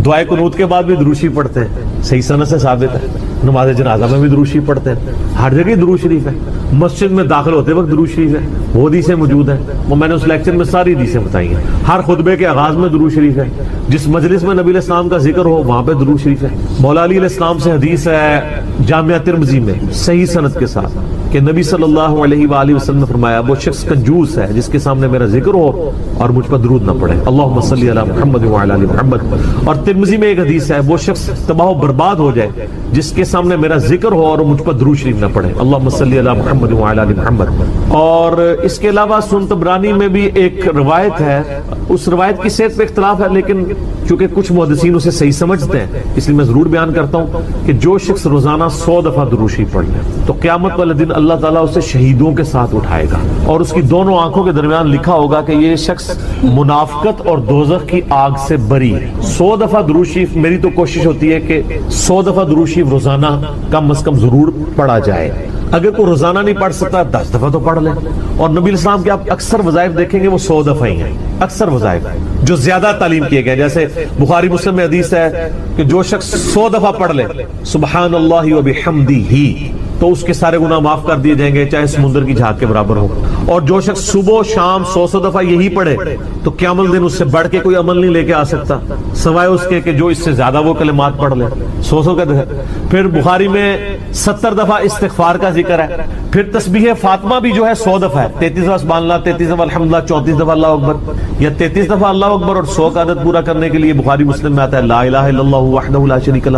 دعائے قنوت کے بعد بھی دروشی پڑھتے ہیں, صحیح سند سے ثابت ہے. نماز جنازہ میں بھی دروشی پڑھتے ہیں, ہر جگہ درود شریف ہے. مسجد میں داخل ہوتے وقت درود شریف ہے, وہ حدیثیں موجود ہیں, وہ میں نے اس لیکچر میں ساری حدیثیں بتائی ہیں. ہر خطبے کے آغاز میں درود شریف ہے. جس مجلس میں نبی علیہ السلام کا ذکر ہو وہاں پہ درود شریف ہے. مولا علی علیہ السلام سے حدیث ہے جامعہ ترمذی میں صحیح سند کے ساتھ کہ نبی صلی اللہ علیہ وآلہ وسلم نے فرمایا وہ شخص کنجوس ہے جس کے سامنے میرا ذکر ہو اور مجھ پر درود نہ پڑھے. اللہم صلی علی محمد وعلی آل محمد. اور ترمذی میں ایک حدیث ہے وہ شخص تباہ و برباد ہو جائے جس کے سامنے میرا ذکر ہو اور مجھ پر درود شریف نہ پڑھے. اللہم صلی علی محمد وعلی آل محمد. اور اس کے علاوہ سنن طبرانی میں بھی ایک روایت ہے, اس روایت کی صحت پہ اختلاف ہے, لیکن چونکہ کچھ محدثین اسے صحیح سمجھتے ہیں اس لیے میں ضرور بیان کرتا ہوں کہ جو شخص روزانہ 100 دفعہ درود شریف پڑھ لے تو قیامت والے دن اللہ تعالیٰ اسے شہیدوں کے ساتھ اٹھائے گا, اور اس کی دونوں آنکھوں کے درمیان لکھا ہوگا کہ یہ شخص منافقت اور دوزخ کی آگ سے بری ہے. 100 دفعہ درود شریف, میری تو کوشش ہوتی ہے کہ 100 دفعہ درود شریف روزانہ کم از کم ضرور پڑھا جائے. اگر کوئی روزانہ نہیں پڑھ سکتا 10 دفعہ تو پڑھ لیں. اور نبی الاسلام کے آپ اکثر وظائف دیکھیں گے وہ 100 دفعہ ہی ہیں. اکثر وظائف جو زیادہ تعلیم کیے گئے, جیسے بخاری مسلم میں حدیث ہے کہ جو شخص 100 دفعہ پڑھ لے سبحان اللہ وبحمدہ تو اس کے سارے گناہ معاف کر دیے جائیں گے چاہے سمندر کی جھاگ کے برابر ہو. اور جو شخص صبح شام 100 دفعہ یہی پڑھے تو قیامت دن اس سے بڑھ کے کوئی عمل نہیں لے کے آ سکتا سوائے اس کے کہ جو اس سے زیادہ وہ کلمات پڑھ لے. 100 کا ہے. پھر بخاری میں 70 دفعہ استغفار کا ذکر ہے. پھر تسبیح فاطمہ بھی جو ہے 100 دفعہ ہے, 33 دفعہ سبحان اللہ, 33 دفعہ الحمدللہ, 34 دفعہ اللہ اکبر, یا 33 دفعہ اللہ اکبر اور 100 کا عدد پورا کرنے کے لیے بخاری مسلم میں آتا ہے لا الہ الا اللہ وحدہ لا شریک لہ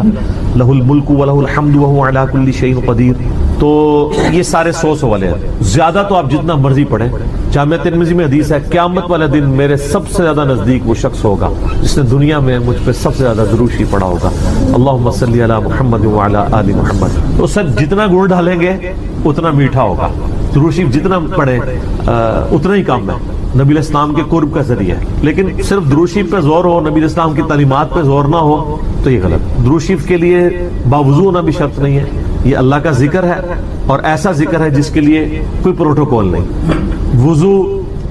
لہ الملک ولہ الحمد وہو علی کل شیء قدیر. تو یہ سارے 100 والے ہیں. زیادہ تو آپ جتنا مرضی پڑھیں. جامعہ ترمذی میں حدیث ہے قیامت والے دن میرے سب سے زیادہ نزدیک وہ شخص ہوگا جس نے دنیا میں مجھ پہ سب سے زیادہ درود شریف پڑھا ہوگا. اللہم صلی علی محمد وعلی آل محمد. تو سر جتنا گڑ ڈالیں گے اتنا میٹھا ہوگا. درود شریف جتنا پڑھیں اتنا ہی کام ہے. نبی علیہ السلام کے قرب کا ذریعہ ہے. لیکن صرف درود شریف پہ زور ہو, نبی علیہ السلام کی تعلیمات پہ زور نہ ہو تو یہ غلط. درود شریف کے لیے باوضو ہونا بھی شرط نہیں ہے. یہ اللہ کا ذکر ہے اور ایسا ذکر ہے جس کے لیے کوئی پروٹوکول نہیں. وضو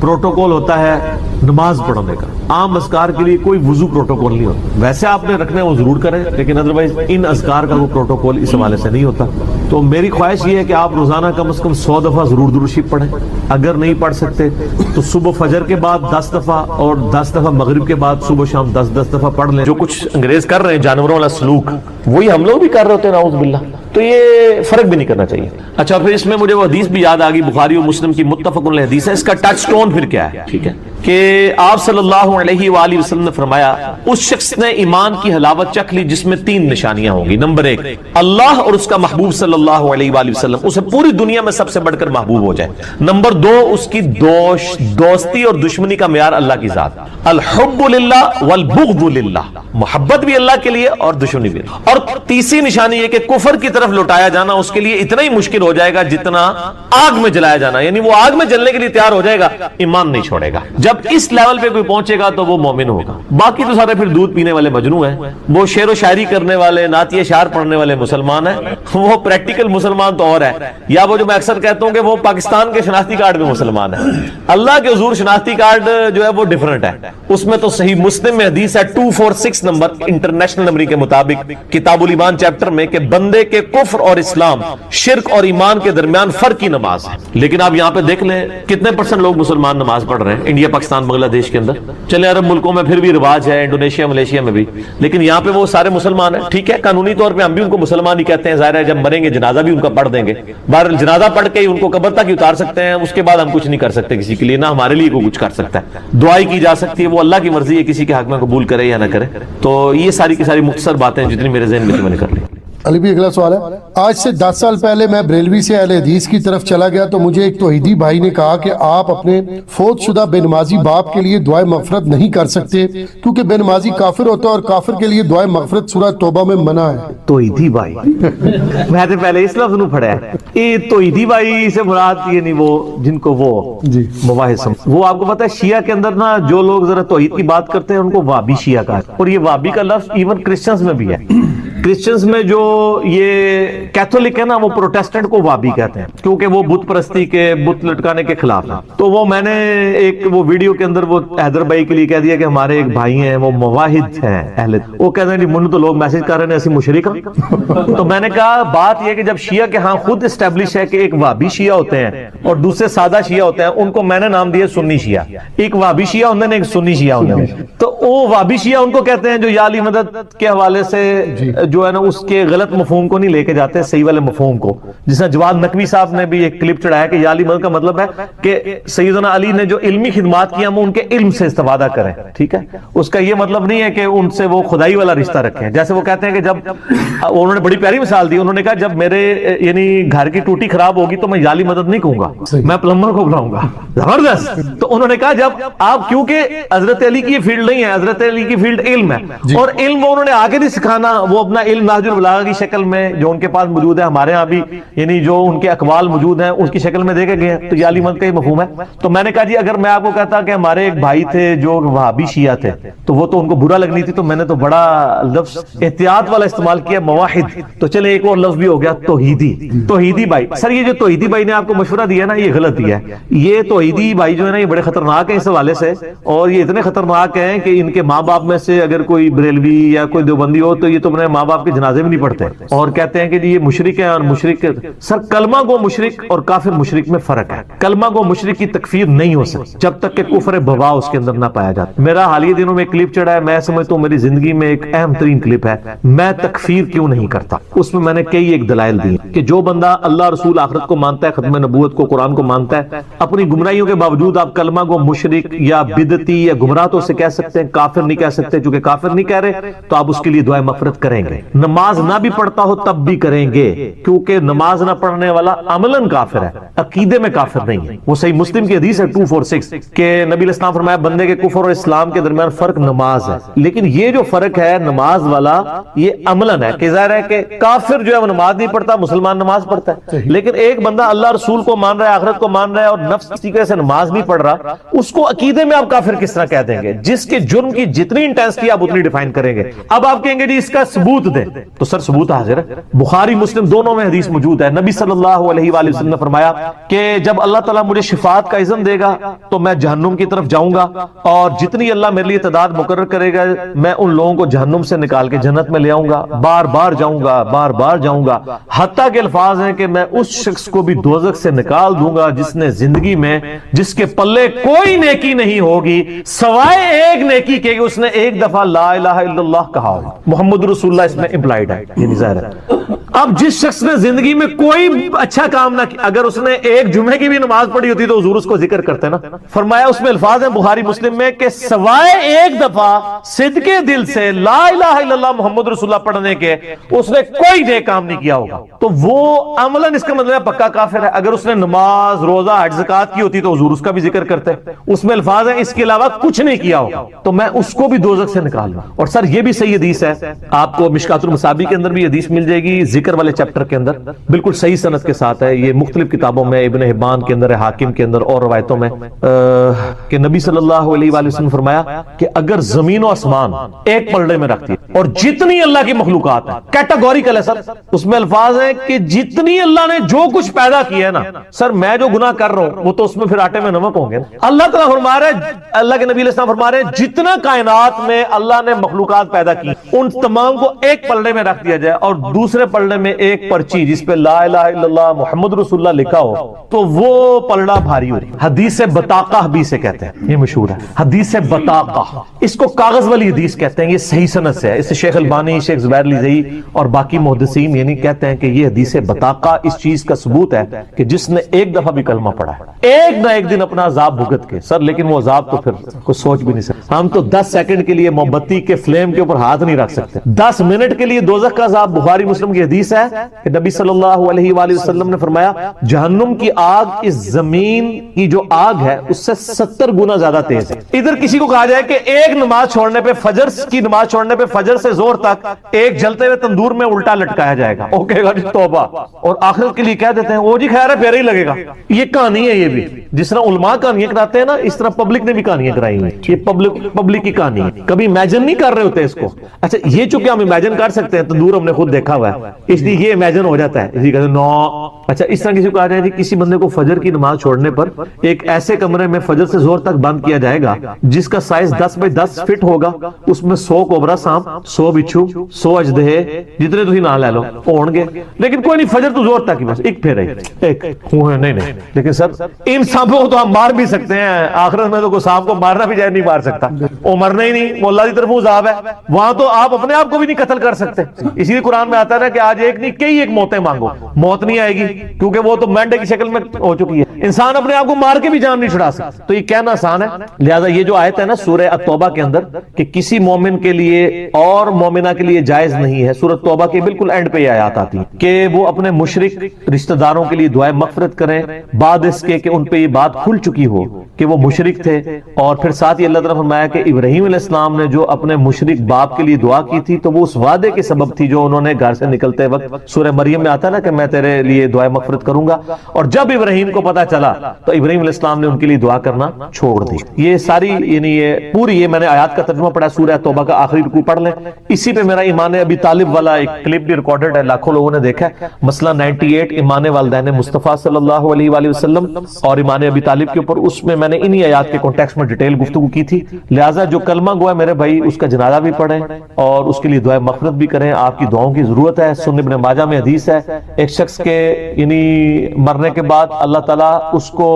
پروٹوکول ہوتا ہے نماز پڑھنے کا. عام اذکار کے لیے کوئی وضو پروٹوکول نہیں ہوتا. ویسے آپ نے رکھنا ہے وہ ضرور کریں, لیکن ادروائز ان اذکار کا کوئی پروٹوکول اس حوالے سے نہیں ہوتا. تو میری خواہش یہ ہے کہ آپ روزانہ کم از کم 100 دفعہ ضرور درود شریف پڑھیں. اگر نہیں پڑھ سکتے تو صبح فجر کے بعد 10 دفعہ اور 10 دفعہ مغرب کے بعد صبح شام 10 دفعہ پڑھ لیں. جو کچھ انگریز کر رہے ہیں جانوروں والا سلوک وہی ہم لوگ بھی کر رہے ہوتے ہیں نعوذ باللہ. تو یہ فرق بھی نہیں کرنا چاہیے. اچھا پھر اس میں مجھے وہ حدیث بھی یاد آ گئی, بخاری اور مسلم کی متفق علیہ حدیث ہے. اس کا ٹچ سٹون پھر کیا ہے, ٹھیک ہے, کہ آپ صلی اللہ علیہ وآلہ وسلم نے فرمایا اس شخص نے ایمان کی حلاوت چکھ لی جس میں 3 نشانیاں ہوں گی. نمبر 1 اللہ اور اس کا محبوب صلی اللہ علیہ وآلہ وسلم اسے پوری دنیا میں سب سے بڑھ کر محبوب ہو جائے. نمبر 2 اس کی دوستی اور دشمنی کا معیار اللہ کی ذات, الحب للہ والبغض للہ, محبت بھی اللہ کے لیے اور دشمنی بھی. اور تیسری نشانی یہ کہ کفر کی طرف لوٹایا جانا اس کے لیے اتنا ہی مشکل ہو جائے گا جتنا آگ میں جلایا جانا, یعنی وہ آگ میں جلنے کے لیے تیار ہو جائے گا, ایمان نہیں چھوڑے گا. جب اس لیول پہ کوئی پہنچے گا تو وہ مومن ہوگا. باقی تو سارے پھر دودھ پینے والے مجنو ہیں, وہ شعر و شاعری کرنے والے نعتیہ اشعار پڑھنے والے مسلمان ہیں, وہ پریکٹیکل مسلمان تو اور ہے, یا وہ جو میں اکثر کہتا ہوں کہ وہ پاکستان کے شناختی کارڈ میں مسلمان ہے. اللہ کے حضور شناختی کارڈ جو ہے وہ ڈیفرنٹ ہے. اس میں تو صحیح مسلم میں حدیث ہے 246 نمبر انٹرنیشنل نمبر کے مطابق کتاب الایمان چیپٹر میں کہ بندے کے کفر اور اسلام, شرک اور ایمان کے درمیان فرق کی نماز ہے. لیکن آپ یہاں پہ دیکھ لیں کتنے % لوگ مسلمان نماز پڑھ رہے ہیں. انڈیا پاکستان بنگلہ دیش کے اندر. چلے عرب ملکوں میں پھر بھی رواج ہے, انڈونیشیا ملیشیا میں بھی, لیکن یہاں پہ وہ سارے مسلمان ہیں. ٹھیک ہے, قانونی طور پہ ہم بھی ان کو مسلمان ہی کہتے ہیں, ظاہر ہے جب مریں گے جنازہ بھی ان کا پڑھ دیں گے. بہرحال جنازہ پڑھ کے ہی ان کو قبر تک ہی اتار سکتے ہیں, اس کے بعد ہم کچھ نہیں کر سکتے کسی کے لیے, نہ ہمارے لیے کوئی کچھ کر سکتا ہے. دعائی کی جا سکتی ہے, وہ اللہ کی مرضی ہے کسی کے حق میں قبول کرے یا نہ کرے. تو یہ ساری کی ساری مختصر باتیں جتنی میرے ذہن میں تھی میں نے کر لی. علی بھی اگلا سوال ہے. آج سے 10 سال پہلے میں بریلوی سے اہل حدیث کی طرف چلا گیا تو مجھے ایک توحیدی بھائی نے کہا کہ آپ اپنے فوت شدہ بے نمازی باپ کے لیے دعائے مغفرت نہیں کر سکتے کیونکہ بے نمازی کافر ہوتا ہے اور کافر کے لیے دعائے مغفرت سورہ توبہ میں منع ہے. توحیدی بھائی میں تو پہلے اس لفظ نو پڑھا ہے. یہ توحیدی بھائی سے مراد یہ نہیں وہ جن کو وہ مواحد وہ آپ کو پتا ہے شیعہ کے اندر نا جو لوگ ذرا توحید کی بات کرتے ہیں ان کو وابی شیعہ کہا ہے. اور یہ وابی کا لفظ ایون کرسچنز میں بھی ہے. کرسچنز میں جو یہ کیتھولک ہے نا وہ پروٹیسٹنٹ کو وابی کہتے ہیں کیونکہ وہ بت پرستی کے بت لٹکانے کے خلاف ہیں. تو وہ میں نے ایک وہ ویڈیو کے اندر وہ حیدر بھائی کے لیے کہہ دیا کہ ہمارے ایک بھائی ہیں وہ مواحد ہیں اہل, وہ کہتے ہیں جی منو تو لوگ میسج کر رہے ہیں ایسی مشرک. تو میں نے کہا بات یہ کہ جب شیعہ کے ہاں خود اسٹیبلش ہے کہ ایک وابی شیعہ ہوتے ہیں اور دوسرے سادہ شیعہ ہوتے ہیں, ان کو میں نے نام دیا سنی شیعہ. ایک وابی شیعہ ہوتے ہیں ایک سنی شیعہ ہوتے ہیں. تو وہ وابی شیعہ ان کو کہتے ہیں جو یا علی مدد کے حوالے سے جو ہے نا اس کے غلط مفہوم کو نہیں لے کے جاتے, صحیح والے مفہوم کو. جس طرح جواد نقوی صاحب نے بھی ایک کلپ چڑھایا کہ یا علی مدد کا مطلب ہے کہ سیدنا علی نے جو علمی خدمات کی ہم ان کے علم سے استفادہ کریں. ٹھیک ہے, اس کا یہ مطلب نہیں ہے کہ ان سے وہ خدائی والا رشتہ رکھیں. جیسے وہ کہتے ہیں کہ جب انہوں نے بڑی پیاری مثال دی, انہوں نے کہا جب میرے یعنی گھر کی ٹوٹی خراب ہوگی تو میں یا علی مدد نہیں کہوں گا, میں پلمبر کو بلاؤں گا. زبردست. تو انہوں نے کہا جب آپ کیونکہ حضرت علی کی یہ فیلڈ نہیں ہے, حضرت علی کی فیلڈ علم ہے, اور علم وہ انہوں نے آگے نہیں سکھانا, وہ اپنا علم نہج البلاغہ کی شکل میں جو ان کے پاس موجود ہے, ہمارے ہاں بھی یعنی جو ان کے اقوال موجود ہیں اس کی شکل میں دے کے گئے ہیں. تو یہ علی مدد کا ہی مفہوم ہے. تو میں نے کہا جی اگر میں آپ کو کہتا کہ ہمارے ایک بھائی تھے جو وہابی شیعہ تھے تو وہ تو ان کو برا لگنی تھی, تو میں نے تو بڑا لفظ احتیاط والا استعمال کیا مواحد. تو چلے ایک اور لفظ بھی ہو گیا توحیدی. توحیدی بھائی سر یہ جو توحیدی بھائی نے آپ کو مشورہ دیا نا یہ غلط دیا ہے. یہ توحیدی بھائی جو ہے نا یہ بڑے خطرناک ہیں اس حوالے سے, اور یہ اتنے خطرناک ہیں کہ ان کے ماں باپ میں سے اگر کوئی بریلوی یا کوئی دیوبندی ہو تو یہ تو اپنے ماں باپ کے جنازے میں نہیں پڑھتے اور کہتے ہیں کہ یہ مشرک ہے. اور مشرک سر کلمہ گو مشرک اور کافر مشرک میں فرق ہے. کلمہ گو مشرک کی تکفیر نہیں ہو سکتی جب تک کہ کفر بوا اس کے اندر نہ پایا جاتا. میرا حالیہ دنوں میں ایک کلپ چڑھا ہے, میں سمجھتا ہوں میری زندگی میں ایک اہم ترین کلپ ہے, میں تکفیر کیوں نہیں کرتا. اس میں نے کئی ایک دلائل دی کہ جو بندہ اللہ رسول آخرت کو مانتا ہے, ختم نبوت کو, قرآن کو مانتا ہے, اپنی گمراہیوں کے باوجود آپ کلمہ گو مشرک یا بدعتی یا گمراہ تو اسے کہہ سکتے ہیں, کافر نہیں کہہ سکتے. چونکہ کافر نہیں کہہ رہے تو آپ اس کے لیے دعائے مغفرت کریں گے. نماز نہ بھی پڑھتا ہو تب بھی کریں گے کیونکہ نماز نہ پڑھنے والا عملاً کافر ہے, عقیدے میں کافر نہیں ہے. وہ صحیح مسلم کی حدیث ہے 246 کہ نبی علیہ السلام فرمایا بندے کے کفر اور اسلام کے درمیان فرق نماز ہے. لیکن یہ جو فرق ہے نماز والا یہ عملاً ہے کہ ظاہر ہے کہ کافر جو ہے وہ نماز نہیں پڑھتا, مسلمان نماز پڑھتا ہے. لیکن ایک بندہ اللہ رسول کو مان رہا ہے, آخرت کو مان رہا ہے اور نفس کسی طرح سے نماز نہیں پڑھ رہا, اس کو عقیدے میں آپ کافر کس طرح کہہ دیں گے جس کے جرم کی جتنی انٹینسٹی آپ اتنی ڈیفائن کریں گے. اب آپ کہیں گے جی اس کا ثبوت دیں, تو سر ثبوت حاضر ہے, بخاری مسلم دونوں میں حدیث موجود ہے. نبی صلی اللہ علیہ وآلہ وسلم نے فرمایا کہ جب اللہ تعالیٰ مجھے شفاعت کا اذن دے گا تو میں جہنم کی طرف جاؤں گا, اور جتنی اللہ میرے لیے تعداد مقرر کرے گا میں ان لوگوں کو جہنم سے نکال کے جنت میں لے آؤں گا, بار بار جاؤں گا, بار بار جاؤں گا, حتیٰ کہ الفاظ ہیں کہ میں اس شخص کو بھی دوزخ سے نکال دوں گا جس نے زندگی میں جس کے پلے کوئی نیکی نہیں ہوگی سوائے ایک نیکی کے اس نے ایک دفعہ لا الہ الا اللہ کہا ہو. محمد رسول اللہ اس میں امپلائڈ ہے, یعنی ظاہر ہے. اب جس شخص نے زندگی میں کوئی اچھا کام نہ کیا, اگر اس نے ایک جمعے کی بھی نماز پڑھی ہوتی تو حضور اس کو ذکر کرتے نا. فرمایا اس میں الفاظ ہیں بخاری مسلم میں کہ سوائے ایک دفعہ صدقے دل سے لا الہ الا اللہ محمد رسول اللہ پڑھنے کے اس نے کوئی نیک کام نہیں کیا ہوگا, تو وہ عملاً اس کا مطلب ہے پکا کافر ہے. اگر اس نے نماز, روزہ, حج, زکات کی ہوتی تو حضور اس کا بھی ذکر کرتے. اس میں الفاظ ہیں اس کے علاوہ کچھ نہیں کیا ہوگا تو میں اس کو بھی دوزخ سے نکال لوں. اور سر یہ بھی صحیح حدیث ہے, آپ کو مشکات المصابیح کے اندر بھی حدیث مل جائے گی, ذکر والے چیپٹر کے اندر بالکل صحیح سند کے ساتھ ہے. یہ مختلف کتابوں میں, ابن حبان کے اندر, حاکم کے اندر اور روایتوں میں, کہ نبی صلی اللہ علیہ وآلہ وسلم فرمایا کہ اگر زمین و آسمان ایک پلڑے میں رکھتی ہے اور جتنی اللہ کی مخلوقات ہیں, کیٹاگوریکل ہے سر, اس میں الفاظ ہیں کہ جتنی اللہ نے جو کچھ پیدا کیا ہے نا سر, میں جو گناہ کر رہا ہوں وہ تو اس میں پھر آٹے میں نمک ہوں گے. اللہ تعالیٰ فرما رہے ہیں, اللہ کے نبی علیہ السلام فرما رہے ہیں جتنا کائنات میں اللہ نے مخلوقات پیدا کی ان تمام کو ایک پلڑے میں رکھ دیا جائے اور دوسرے پلڑے پلڑے میں ایک پرچی جس پہ لا الہ الا اللہ محمد رسول اللہ لکھا ہو تو وہ پلڑا بھاری ہوتی. حدیث بطاقہ بھی سے کہتے ہیں, یہ مشہور ہے حدیث بطاقہ. اس کو کاغذ والی حدیث کہتے ہیں. یہ صحیح سند سے ہے. اس سے شیخ البانی, شیخ زبیر علیزئی اور باقی محدثین یعنی کہتے ہیں کہ یہ حدیث بطاقہ اس چیز کا ثبوت ہے کہ جس نے ایک دفعہ بھی کلمہ پڑھا ہے ایک نہ ایک دن اپنا عذاب بھگت کے. سر لیکن وہ عذاب تو پھر کوئی سوچ بھی نہیں سکتا. ہم تو 10 سیکنڈ کے لیے موم بتی کے فلیم کے اوپر ہاتھ نہیں رکھ سکتے. 10 منٹ کے لیے دوزخ کا عذاب. بخاری مسلم کی حدیث ہے کہ نبی صلی اللہ علیہ وآلہ وسلم نے فرمایا جہنم کی آگ اس زمین کی جو آگ ہے اس سے 70 گنا زیادہ تیز ہے. ادھر کسی کو کہا جائے کہ ایک نماز چھوڑنے پہ, فجر کی نماز چھوڑنے پہ فجر سے زور تک ایک جلتے ہوئے تندور میں الٹا لٹکایا جائے گا. وہ کہے گا جی توبہ, اور آخرت کے لیے کہہ دیتے ہیں وہ جی خیر ہے پھر ہی لگے گا. یہ کہانی ہے. یہ بھی جس طرح علماء کہانیاں کراتے ہیں نا اس طرح پبلک نے بھی کہانیاں کرائی ہیں. یہ پبلک کی کہانی ہے. کبھی امیجن نہیں کر رہے ہوتے اس کو. اچھا یہ چونکہ ہم امیجن کر سکتے ہیں تندور ہم نے خود دیکھا ہوا ہے اس لیے یہ امیجن ہو جاتا ہے. اسی کہتے ہیں نو. اچھا اس طرح کسی کو کہا جائے کہ کسی بندے کو فجر کی نماز چھوڑنے پر ایک ایسے کمرے میں فجر سے زور تک بند کیا جائے گا جس کا سائز 10 بائی 10 فٹ ہوگا. اس میں 100 کوبرا سانپ, 100 بچھو, 100 اجدہے جتنے تھی نام لے لو ہون گے. لیکن کوئی نہیں, فجر تو زور تک ہی بس ایک پھر ایک نہیں. لیکن سر ان سانپوں کو تو ہم مار بھی سکتے ہیں. آخرت میں تو کوئی سانپ کو مارنا بھی جائے نہیں مار سکتا. وہ مرنا ہی نہیں, وہ اللہ کی طرف عذاب ہے. وہاں تو آپ اپنے آپ کو بھی نہیں قتل کر سکتے. اسی لیے قرآن میں آتا ہے نا کہ آج ایک نہیں کئی ایک موتیں مانگو, موت نہیں آئے گی کیونکہ وہ تو مینڈے کی شکل میں ہو چکی ہے. انسان اپنے آپ کو مار کے بھی جان نہیں چھڑا سکتا. تو یہ کہنا آسان ہے. لہذا یہ جو آیت ہے نا سورہ التوبہ کے اندر کہ کسی مومن کے لیے اور مومنہ کے لیے جائز نہیں ہے, سورہ توبہ کے بالکل اینڈ پہ یہ آیات آتی ہیں کہ وہ اپنے مشرک رشتہ داروں کے لیے دعائے مغفرت کریں بعد اس کے کہ ان پہ یہ بات کھل چکی ہو کہ وہ مشرک تھے. اور پھر ساتھ ہی اللہ تعالیٰ نے فرمایا کہ ابراہیم علیہ السلام نے جو اپنے مشرک باپ کے لیے دعا کی تھی تو وہ اس وعدے کے سبب تھی جو انہوں نے گھر سے نکلتے وقت سورہ مریم میں آتا ہے نا کہ میں تیرے لیے دعائے مغفرت کروں گا. اور جب ابراہیم کو پتا چلا تو ابراہیم علیہ السلام نے ان کے لیے دعا کرنا چھوڑ دی. یہ ساری یعنی یہ پوری یہ میں نے آیات کا ترجمہ پڑھا سورہ توبہ کا آخری رکوع پڑھ لیں. اسی پہ میرا ایمان ابی طالب والا ایک کلپ بھی ریکارڈڈ ہے, لاکھوں لوگوں نے دیکھا ہے. مسئلہ 98 ایمان والدین مصطفیٰ صلی اللہ علیہ وآلہ وسلم اور ایمان ابی طالب کے اوپر, اس میں میں نے انہی آیات کے کانٹیکسٹ میں ڈیٹیل گفتگو کی تھی. لہٰذا جو کلمہ گوا میرے بھائی اس کا جنازہ بھی پڑھیں اور اس کے لیے دعائے مغفرت بھی کریں. آپ کی دعاؤں کی ضرورت ہے. سنن ابن ماجہ میں حدیث ہے ایک شخص کے یعنی مرنے کے بعد اللہ تعالیٰ اس کو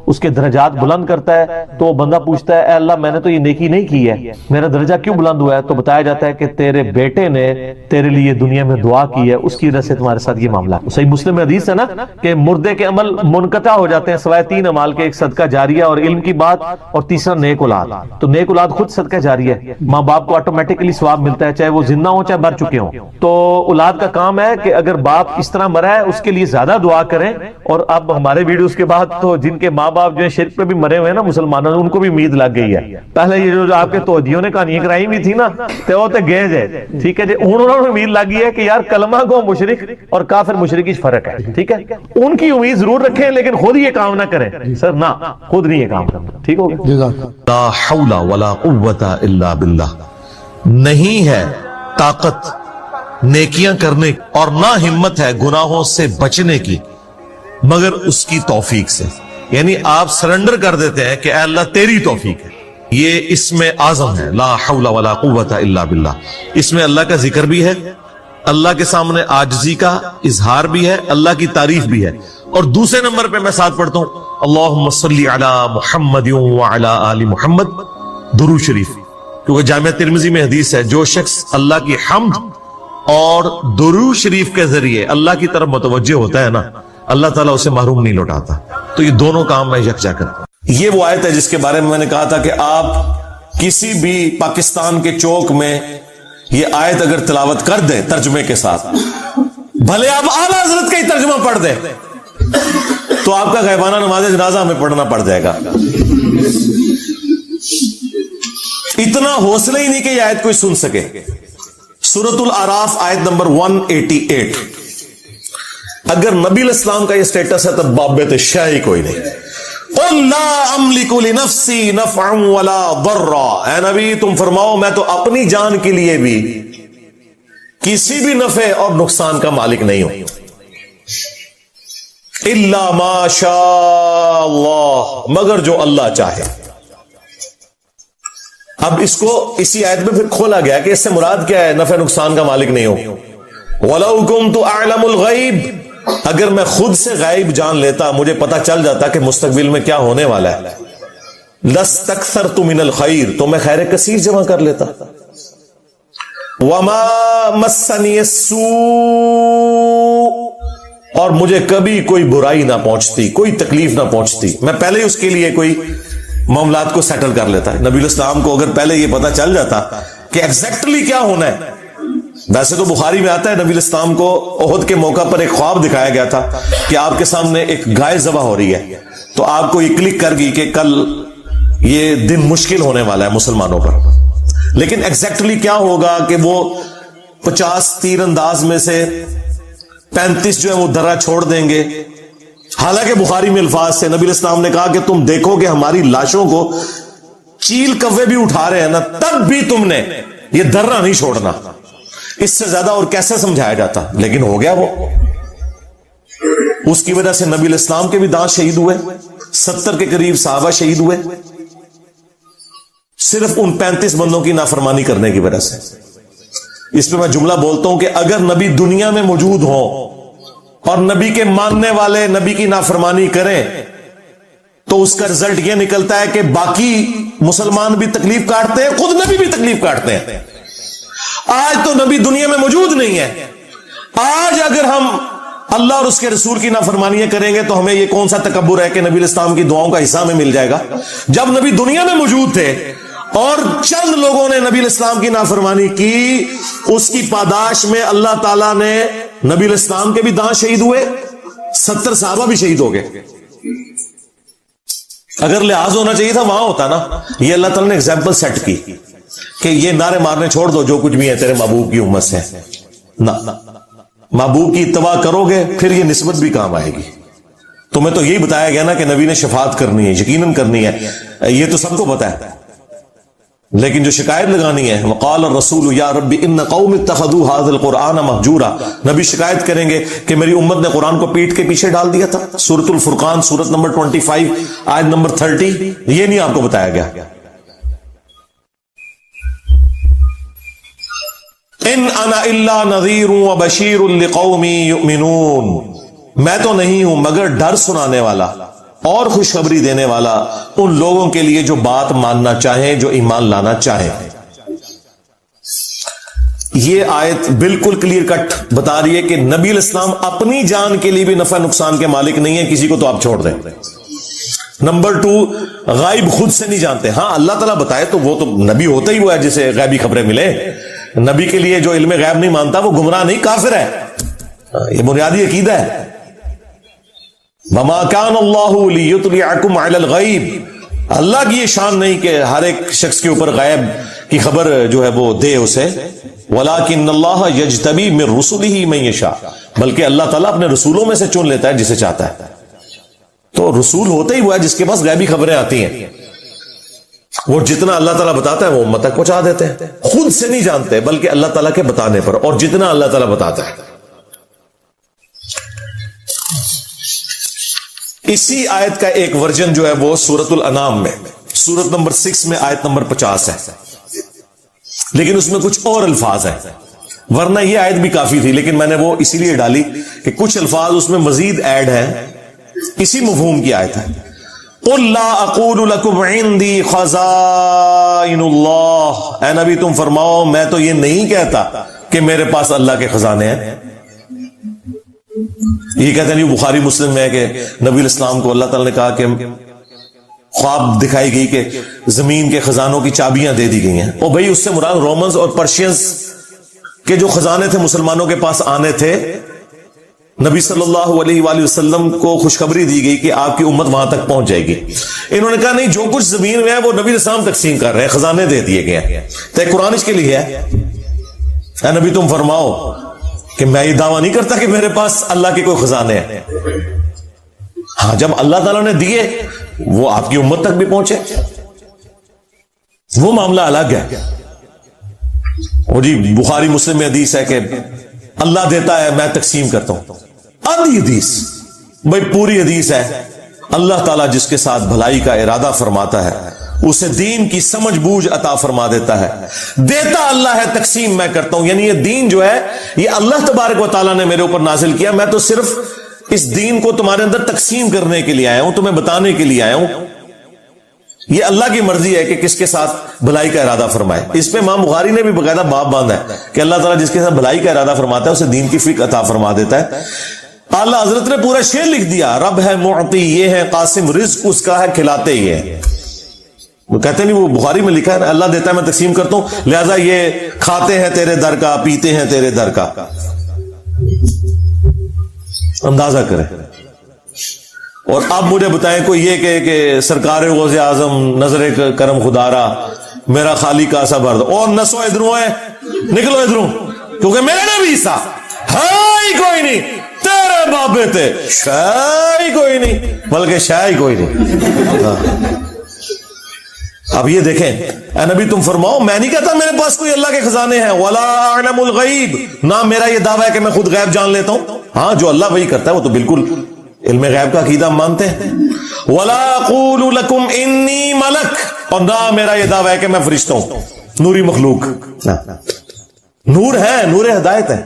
اس کے درجات بلند کرتا ہے. تو بندہ پوچھتا ہے اے اللہ میں نے تو یہ نیکی نہیں کی ہے, میرا درجہ کیوں بلند ہوا ہے؟ تو بتایا جاتا ہے کہ تیرے بیٹے نے تیرے لیے دنیا میں دعا کی ہے, اس کی وجہ سے تمہارے ساتھ یہ معاملہ. صحیح مسلم میں حدیث ہے نا کہ مردے کے عمل منقطع ہو جاتے ہیں سوائے 3 اعمال کے, ایک صدقہ جاریہ اور علم کی بات, اور تیسرا نیک اولاد. تو نیک اولاد خود صدقہ جاریہ ہے. ماں باپ کو آٹومیٹکلی ثواب ملتا ہے چاہے وہ زندہ ہوں چاہے مر چکے ہوں. تو اولاد کا کام ہے کہ اگر باپ اس طرح مرا ہے اس کے لیے زیادہ دعا کریں. اور اب ہمارے ویڈیوز کے بعد تو جن کے ماں باپ جو ہے شرک پہ بھی مرے ہوئے ہیں نا مسلمانوں, ان کو بھی امید لگ گئی ہے. پہلے یہ جو آپ کے توجیوں نے کہانیاں کرائی بھی تھی نا تو وہ تے گئے جائے ٹھیک ہے جی, انہوں نے امید لگ گئی ہے کہ یار کلمہ گو مشرک اور کافر مشرک کی فرق ہے. ٹھیک ہے ان کی امید ضرور رکھیں لیکن خود یہ کام نہ کریں. سر نہ خود نہیں یہ کام کرنا. ٹھیک ہو گیا. لا حول ولا قوت الا باللہ. نہیں ہے طاقت نیکیاں کرنے اور نہ ہمت ہے گناہوں سے بچنے کی مگر اس کی توفیق سے. یعنی آپ سرنڈر کر دیتے ہیں کہ اے اللہ تیری توفیق ہے. یہ اسم اعظم ہے لا حول ولا قوت الا باللہ. اس میں اللہ کا ذکر بھی ہے, اللہ کے سامنے عاجزی کا اظہار بھی ہے, اللہ کی تعریف بھی ہے. اور دوسرے نمبر پہ میں ساتھ پڑھتا ہوں اللہم صلی علی محمد وعلی آل محمد, درود شریف. کیونکہ جامعہ ترمذی میں حدیث ہے جو شخص اللہ کی حمد اور درود شریف کے ذریعے اللہ کی طرف متوجہ ہوتا ہے نا اللہ تعالیٰ اسے محروم نہیں لوٹاتا. تو یہ دونوں کام میں یکجا کرتا ہوں. یہ وہ آیت ہے جس کے بارے میں نے کہا تھا کہ آپ کسی بھی پاکستان کے چوک میں یہ آیت اگر تلاوت کر دیں ترجمے کے ساتھ, بھلے آپ اعلیٰ حضرت کا ہی ترجمہ پڑھ دیں, تو آپ کا غیبانہ نماز جنازہ ہمیں پڑھنا پڑ جائے گا. اتنا حوصلہ ہی نہیں کہ یہ آیت کوئی سن سکے. سورۃ الاعراف آیت نمبر 188. اگر نبی علیہ السلام کا یہ سٹیٹس ہے تو بابت شے ہی کوئی نہیں. قل لا املک لنفسی نفعا ولا ضرا. اے نبی تم فرماؤ میں تو اپنی جان کے لیے بھی کسی بھی نفع اور نقصان کا مالک نہیں ہوں الا ما شاء اللہ, مگر جو اللہ چاہے. اب اس کو اسی آیت میں پھر کھولا گیا کہ اس سے مراد کیا ہے نفع نقصان کا مالک نہیں ہوں. وَلَوْ كُنْتُ أَعْلَمُ الْغَيْبِ، اگر میں خود سے غائب جان لیتا، مجھے پتا چل جاتا کہ مستقبل میں کیا ہونے والا ہے، لَاسْتَكْثَرْتُ مِنَ الْخَيْرِ، تو میں خیر کثیر جمع کر لیتا. وَمَا مَسَّنِيَ السُّوءُ، اور مجھے کبھی کوئی برائی نہ پہنچتی، کوئی تکلیف نہ پہنچتی. میں پہلے اس کے لیے کوئی معاملات کو سیٹل کر لیتا. نبی الاسلام کو اگر پہلے یہ پتا چل جاتا کہ ایگزیکٹلی کیا ہونا ہے. ویسے تو بخاری میں آتا ہے نبی الاسلام کو احد کے موقع پر ایک خواب دکھایا گیا تھا کہ آپ کے سامنے ایک گائے ذبح ہو رہی ہے، تو آپ کو یہ کلک کر گئی کہ کل یہ دن مشکل ہونے والا ہے مسلمانوں پر. لیکن ایگزیکٹلی کیا ہوگا کہ وہ 50 تیر انداز میں سے 35 جو ہے وہ درہ چھوڑ دیں گے. حالانکہ بخاری میں الفاظ سے نبی الاسلام نے کہا کہ تم دیکھو کہ ہماری لاشوں کو چیل کوے بھی اٹھا رہے ہیں نا، تب بھی تم نے یہ درہ نہیں چھوڑنا. اس سے زیادہ اور کیسے سمجھایا جاتا؟ لیکن ہو گیا وہ. اس کی وجہ سے نبی الاسلام کے بھی دانت شہید ہوئے، 70 کے قریب صحابہ شہید ہوئے، صرف ان 35 بندوں کی نافرمانی کرنے کی وجہ سے. اس پہ میں جملہ بولتا ہوں کہ اگر نبی دنیا میں موجود ہوں اور نبی کے ماننے والے نبی کی نافرمانی کریں تو اس کا رزلٹ یہ نکلتا ہے کہ باقی مسلمان بھی تکلیف کاٹتے ہیں، خود نبی بھی تکلیف کاٹتے ہیں. آج تو نبی دنیا میں موجود نہیں ہے. آج اگر ہم اللہ اور اس کے رسول کی نافرمانیاں کریں گے تو ہمیں یہ کون سا تکبر ہے کہ نبی الاسلام کی دعاؤں کا حصہ ہمیں مل جائے گا. جب نبی دنیا میں موجود تھے اور چند لوگوں نے نبی الاسلام کی نافرمانی کی، اس کی پاداش میں اللہ تعالیٰ نے نبی الاسلام کے بھی دانت شہید ہوئے، 70 صحابہ بھی شہید ہو گئے. اگر لحاظ ہونا چاہیے تھا وہاں ہوتا نا. یہ اللہ تعالیٰ نے ایگزامپل سیٹ کی کہ یہ نعرے مارنے چھوڑ دو، جو کچھ بھی ہے تیرے محبوب کی امت سے. نہ، محبوب کی اتباع کرو گے پھر یہ نسبت بھی کام آئے گی. تمہیں تو یہی بتایا گیا نا کہ نبی نے شفاعت کرنی ہے، یقیناً کرنی ہے، یہ تو سب کو پتا ہے. لیکن جو شکایت لگانی ہے، وقال الرسول یا رب ان قوم اتخذوا هذا القرآن مہجورا، نبی شکایت کریں گے کہ میری امت نے قرآن کو پیٹ کے پیچھے ڈال دیا تھا. سورۃ الفرقان سورت نمبر 25 آیت نمبر 30. یہ نہیں آپ کو بتایا گیا. ان انا الا نذیر وبشیر لقوم یؤمنون، میں تو نہیں ہوں مگر ڈر سنانے والا اور خوشخبری دینے والا ان لوگوں کے لیے جو بات ماننا چاہیں، جو ایمان لانا چاہیں. یہ آیت بالکل کلیئر کٹ بتا رہی ہے کہ نبی الاسلام اپنی جان کے لیے بھی نفع نقصان کے مالک نہیں ہے، کسی کو تو آپ چھوڑ دیں. نمبر 2، غائب خود سے نہیں جانتے. ہاں اللہ تعالیٰ بتائے تو وہ تو نبی ہوتا ہی ہوا ہے جسے غیبی خبریں ملے. نبی کے لیے جو علم غیب نہیں مانتا وہ گمراہ نہیں، کافر ہے. یہ بنیادی عقیدہ ہے. وما كان الله ليطلعكم على الغيب، اللہ کی یہ شان نہیں کہ ہر ایک شخص کے اوپر غیب کی خبر جو ہے وہ دے اسے. ولكن الله يجتبي من رسله من يشاء، بلکہ اللہ تعالیٰ اپنے رسولوں میں سے چن لیتا ہے جسے چاہتا ہے. تو رسول ہوتا ہی ہوا ہے جس کے پاس غیبی خبریں آتی ہیں. وہ جتنا اللہ تعالیٰ بتاتا ہے وہ امت تک پہنچا دیتے ہیں. خود سے نہیں جانتے بلکہ اللہ تعالیٰ کے بتانے پر، اور جتنا اللہ تعالیٰ بتاتا ہے. اسی آیت کا ایک ورژن جو ہے وہ سورۃ الانعام میں سورت نمبر 6 میں آیت نمبر 50 ہے، لیکن اس میں کچھ اور الفاظ ہیں. ورنہ یہ آیت بھی کافی تھی، لیکن میں نے وہ اسی لیے ڈالی کہ کچھ الفاظ اس میں مزید ایڈ ہیں. اسی مفہوم کی آیت ہے. قل لا اقول لكم عندي خزائن اللہ، اے نبی تم فرماؤ میں تو یہ نہیں کہتا کہ میرے پاس اللہ کے خزانے ہیں. یہ کہتے ہیں بخاری مسلم میں ہے کہ نبی الاسلام کو اللہ تعالیٰ نے کہا کہ خواب دکھائی گئی کہ زمین کے خزانوں کی چابیاں دے دی گئی ہیں. اور بھائی اس سے مراد رومنز اور پرشینز کے جو خزانے تھے مسلمانوں کے پاس آنے تھے. نبی صلی اللہ علیہ وآلہ وسلم کو خوشخبری دی گئی کہ آپ کی امت وہاں تک پہنچ جائے گی. انہوں نے کہا نہیں، جو کچھ زمین میں ہے وہ نبی الاسلام تقسیم کر رہے ہیں، خزانے دے دیے گئے ہیں. تو قرآن اس کے لیے ہے. اے نبی تم فرماؤ کہ میں یہ دعویٰ نہیں کرتا کہ میرے پاس اللہ کے کوئی خزانے ہیں. ہاں جب اللہ تعالیٰ نے دیے وہ آپ کی امت تک بھی پہنچے، وہ معاملہ الگ ہے. وہ جی بخاری مسلم میں حدیث ہے کہ اللہ دیتا ہے میں تقسیم کرتا ہوں. آدھی حدیث بھائی، پوری حدیث ہے اللہ تعالیٰ جس کے ساتھ بھلائی کا ارادہ فرماتا ہے اسے دین کی سمجھ بوجھ عطا فرما دیتا ہے. دیتا اللہ ہے، تقسیم میں کرتا ہوں. یعنی یہ دین جو ہے یہ اللہ تبارک و تعالیٰ نے میرے اوپر نازل کیا، میں تو صرف اس دین کو تمہارے اندر تقسیم کرنے کے لیے آیا ہوں، تمہیں بتانے کے لیے آیا ہوں. یہ اللہ کی مرضی ہے کہ کس کے ساتھ بھلائی کا ارادہ فرمائے. اس پہ امام بخاری نے بھی باقاعدہ باب باندھا ہے کہ اللہ تعالیٰ جس کے ساتھ بھلائی کا ارادہ فرماتا ہے اسے دین کی فکر عطا فرما دیتا ہے. اعلیٰ حضرت نے پورا شعر لکھ دیا، رب ہے معطی یہ ہے قاسم، رزق اس کا ہے کھلاتے ہی ہے. وہ کہتے نہیں، وہ بخاری میں لکھا ہے اللہ دیتا ہے میں تقسیم کرتا ہوں، لہذا یہ کھاتے ہیں تیرے در کا، پیتے ہیں تیرے در کا. اندازہ کریں. اور اب مجھے بتائیں کوئی یہ کہ سرکار غوث اعظم نظر کرم خدارا میرا خالی کا سا برد اور نسو ادھروں ہے، نکلو ادھروں، کیونکہ میرا بھی حصہ ہی کوئی نہیں، تیرے بابے تے شاہی کوئی نہیں، بلکہ شاہی کوئی نہیں. اب یہ دیکھیں اے نبی تم فرماؤ، میں نہیں کہتا میرے پاس کوئی اللہ کے خزانے ہیں، ولا اعلم الغیب، نہ میرا یہ دعویٰ ہے کہ میں خود غیب جان لیتا ہوں. ہاں جو اللہ وہی کرتا ہے وہ تو بالکل علم غیب کا عقیدہ مانتے ہیں. ولا اقول لکم انی ملک، اور نہ میرا یہ دعویٰ ہے کہ میں فرشتہ ہوں، نوری مخلوق. نور ہے، نور ہدایت ہے.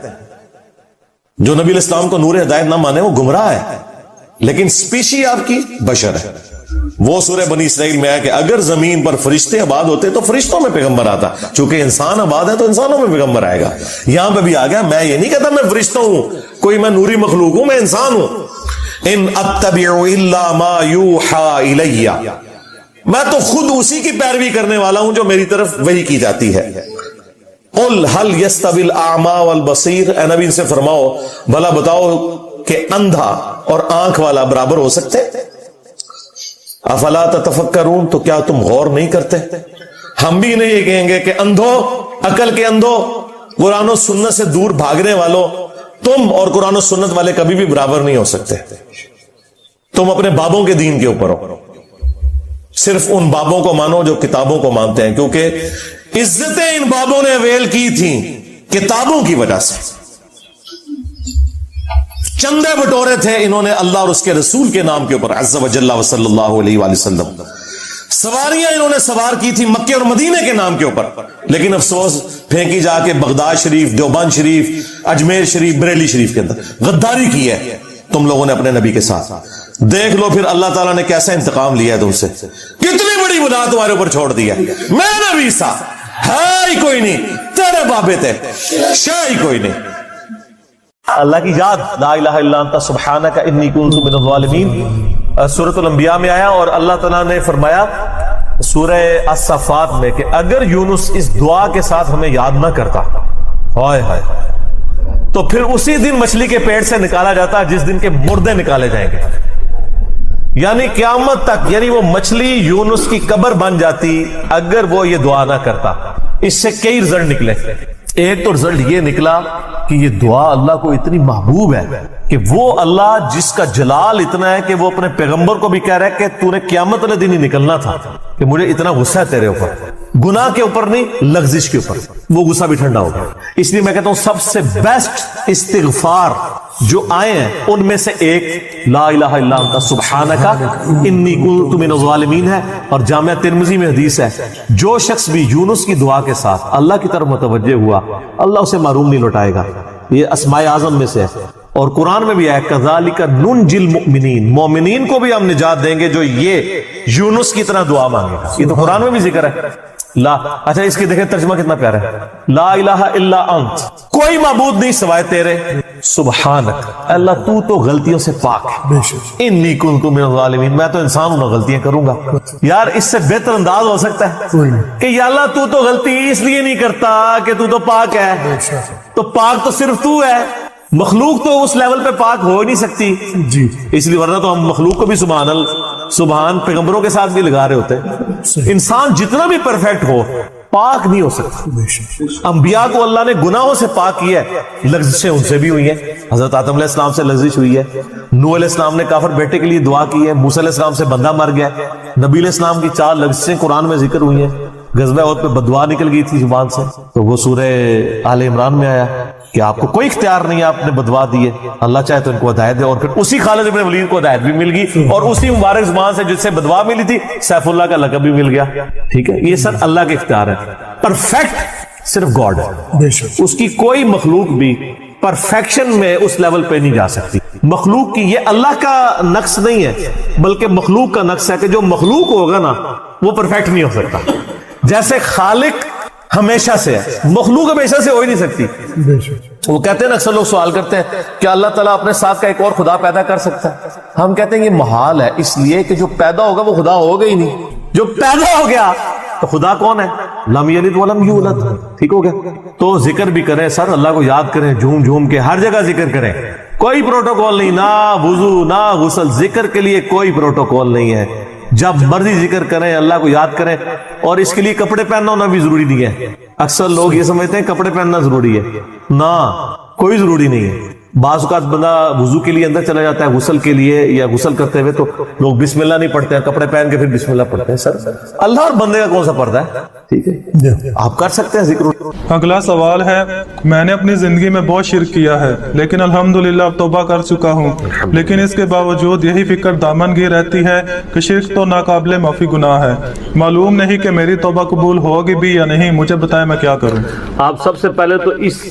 جو نبی علیہ السلام کو نور ہدایت نہ مانے وہ گمراہ ہے، لیکن سپیشی آپ کی بشر ہے. وہ سورہ بنی اسرائیل میں ہے کہ اگر زمین پر فرشتے آباد ہوتے تو فرشتوں میں پیغمبر آتا، چونکہ انسان آباد ہے تو انسانوں میں پیغمبر آئے گا. یہاں پہ بھی آ گیا، میں یہ نہیں کہتا میں فرشتہ ہوں، کوئی میں نوری مخلوق ہوں، میں انسان ہوں. ان اتبع الا ما یوحى الی، میں تو خود اسی کی پیروی کرنے والا ہوں جو میری طرف وحی کی جاتی ہے. قل هل يستوي الاعمى والبصير، اے نبی ان سے فرماؤ بھلا بتاؤ کہ اندھا اور آنکھ والا برابر ہو سکتے؟ افلا تتفکرون، تو کیا تم غور نہیں کرتے؟ ہم بھی نہیں یہ کہیں گے کہ اندھو، عقل کے اندھو، قرآن و سنت سے دور بھاگنے والوں، تم اور قرآن و سنت والے کبھی بھی برابر نہیں ہو سکتے. تم اپنے بابوں کے دین کے اوپر ہو، صرف ان بابوں کو مانو جو کتابوں کو مانتے ہیں، کیونکہ عزتیں ان بابوں نے اویل کی تھیں کتابوں کی وجہ سے. چندے بٹورے تھے انہوں نے اللہ اور اس کے رسول کے نام کے اوپر عز و جل و صلی اللہ علیہ وآلہ وسلم. سواریاں انہوں نے سوار کی تھی مکے اور مدینے کے نام کے اوپر، لیکن افسوس پھینکی جا کے بغداد شریف، دیوبند شریف، اجمیر شریف، بریلی شریف کے اندر. غداری کی ہے تم لوگوں نے اپنے نبی کے ساتھ. دیکھ لو پھر اللہ تعالیٰ نے کیسا انتقام لیا ہے تم سے، کتنی بڑی گناہ تمہارے اوپر چھوڑ دیا. میں نبی سا ہے ہی کوئی نہیں، تیرے بابے تے شاہ ہی کوئی نہیں. اللہ کی یاد، لا الہ الا انت سبحانک انی کنت من الظالمین، سورۃ الانبیاء میں آیا. اور اللہ تعالیٰ نے فرمایا سورہ الصفات میں کہ اگر یونس اس دعا کے ساتھ ہمیں یاد نہ کرتا، ہائے ہائے، تو پھر اسی دن مچھلی کے پیٹ سے نکالا جاتا جس دن کے مردے نکالے جائیں گے. یعنی قیامت تک، یعنی وہ مچھلی یونس کی قبر بن جاتی اگر وہ یہ دعا نہ کرتا. اس سے کئی رزلٹ نکلے. ایک تو رزلٹ یہ نکلا کہ یہ دعا اللہ کو اتنی محبوب ہے کہ وہ اللہ جس کا جلال اتنا ہے کہ وہ اپنے پیغمبر کو بھی کہہ رہا ہے کہ تو نے قیامت والے دن ہی نکلنا تھا، کہ مجھے اتنا غصہ ہے تیرے اوپر، گناہ کے اوپر نہیں، لغزش کے اوپر. وہ غصہ بھی ٹھنڈا ہو گیا. اس لیے میں کہتا ہوں سب سے بیسٹ استغفار جو آئے ہیں ان میں سے ایک لا الہ الا انت سبحانک انی کنت من الظالمین ہے. اور جامعہ ترمذی میں حدیث ہے جو شخص بھی یونس کی دعا کے ساتھ اللہ کی طرف متوجہ ہوا اللہ اسے محروم نہیں لوٹائے گا. یہ اسماء اعظم میں سے ہے. اور قرآن میں بھی ہے کذالک ننجی المؤمنین، مومنین کو بھی ہم نجات دیں گے جو یہ یونس کی طرح دعا مانگے گا. یہ تو قرآن میں بھی ذکر ہے. لا اچھا اس کی دیکھیں ترجمہ کتنا پیارا ہے. لا الہ الا انت، کوئی معبود نہیں سوائے تیرے، سبحانک اللہ تو غلطیوں سے پاک ہے، انی کنت من الظالمین میں تو انسان ہوں نہ غلطیاں کروں گا. یار اس سے بہتر انداز ہو سکتا ہے کہ یا اللہ تو غلطی اس لیے نہیں کرتا کہ تو پاک ہے. تو پاک تو صرف تو ہے، مخلوق تو اس لیول پہ پاک ہو ہی نہیں سکتی جی. اس لیے ورنہ تو ہم مخلوق کو بھی سبحان پیغمبروں کے ساتھ بھی لگا رہے ہوتے. انسان جتنا بھی پرفیکٹ ہو پاک نہیں ہو سکتا. انبیاء کو اللہ نے گناہوں سے پاک کیا ہے، لغزشیں ان سے بھی ہوئی ہیں. حضرت آدم علیہ السلام سے لغزش ہوئی ہے، نوح علیہ السلام نے کافر بیٹے کے لیے دعا کی ہے، موسیٰ علیہ السلام سے بندہ مر گیا، نبی علیہ السلام کی 4 لغزشیں قرآن میں ذکر ہوئی ہیں. غزوہ احد پہ بدوا نکل گئی تھی زبان سے، تو وہ سورہ آل عمران میں آیا کہ آپ کو کوئی اختیار نہیں ہے، آپ نے بدوا دیے، اللہ چاہے تو ان کو ہدایت دے، اور پھر اسی خالد ابن ولید کو ہدایت بھی مل گئی، اور اسی مبارک زبان سے جس سے بدوا ملی تھی سیف اللہ کا لقب بھی مل گیا. ٹھیک ہے، یہ سر اللہ کے اختیار ہے. پرفیکٹ صرف گاڈ ہے، اس کی کوئی مخلوق بھی پرفیکشن میں اس لیول پہ نہیں جا سکتی. مخلوق کی یہ اللہ کا نقص نہیں ہے، بلکہ مخلوق کا نقص ہے کہ جو مخلوق ہوگا نا وہ پرفیکٹ نہیں ہو سکتا. جیسے خالق ہمیشہ سے ہے، مخلوق ہمیشہ سے ہو ہی نہیں سکتی. وہ کہتے ہیں نا، اکثر لوگ سوال کرتے ہیں کہ اللہ تعالیٰ اپنے ساتھ کا ایک اور خدا پیدا کر سکتا ہے. ہم کہتے ہیں یہ محال ہے، اس لیے کہ جو پیدا ہوگا وہ خدا ہوگا ہی نہیں. جو پیدا ہو گیا تو خدا کون ہے؟ لم یلد ولم یولد. ٹھیک ہو گیا. تو ذکر بھی کریں سر، اللہ کو یاد کریں، جھوم جھوم کے ہر جگہ ذکر کریں. کوئی پروٹوکول نہیں، نہ وضو نہ غسل، ذکر کے لیے کوئی پروٹوکول نہیں ہے. جب مرضی ذکر کریں، اللہ کو یاد کریں. اور اس کے لیے کپڑے پہننا ہونا بھی ضروری نہیں ہے. اکثر لوگ یہ سمجھتے ہیں کپڑے پہننا ضروری ہے، نہ، کوئی ضروری نہیں ہے. بعض اوقات بندہ وضو کے لیے اندر چلا جاتا ہے غسل کے لیے، یا غسل کرتے ہوئے تو لوگ بسم اللہ نہیں پڑھتے ہیں، کپڑے پہن کے پھر بسم اللہ پڑھتے ہیں. سر اللہ اور بندے کا کون سا پردہ ہے؟ ٹھیک ہے، آپ کر سکتے ہیں ذکر. اگلا سوال ہے، میں نے اپنی زندگی میں بہت شرک کیا ہے، لیکن الحمدللہ اب توبہ کر چکا ہوں، لیکن اس کے باوجود یہی فکر دامن گیر رہتی ہے کہ شرک تو ناقابل معافی گناہ ہے. معلوم نہیں کہ میری توبہ قبول ہوگی بھی یا نہیں. مجھے بتائیں میں کیا کروں. آپ سب سے پہلے تو اس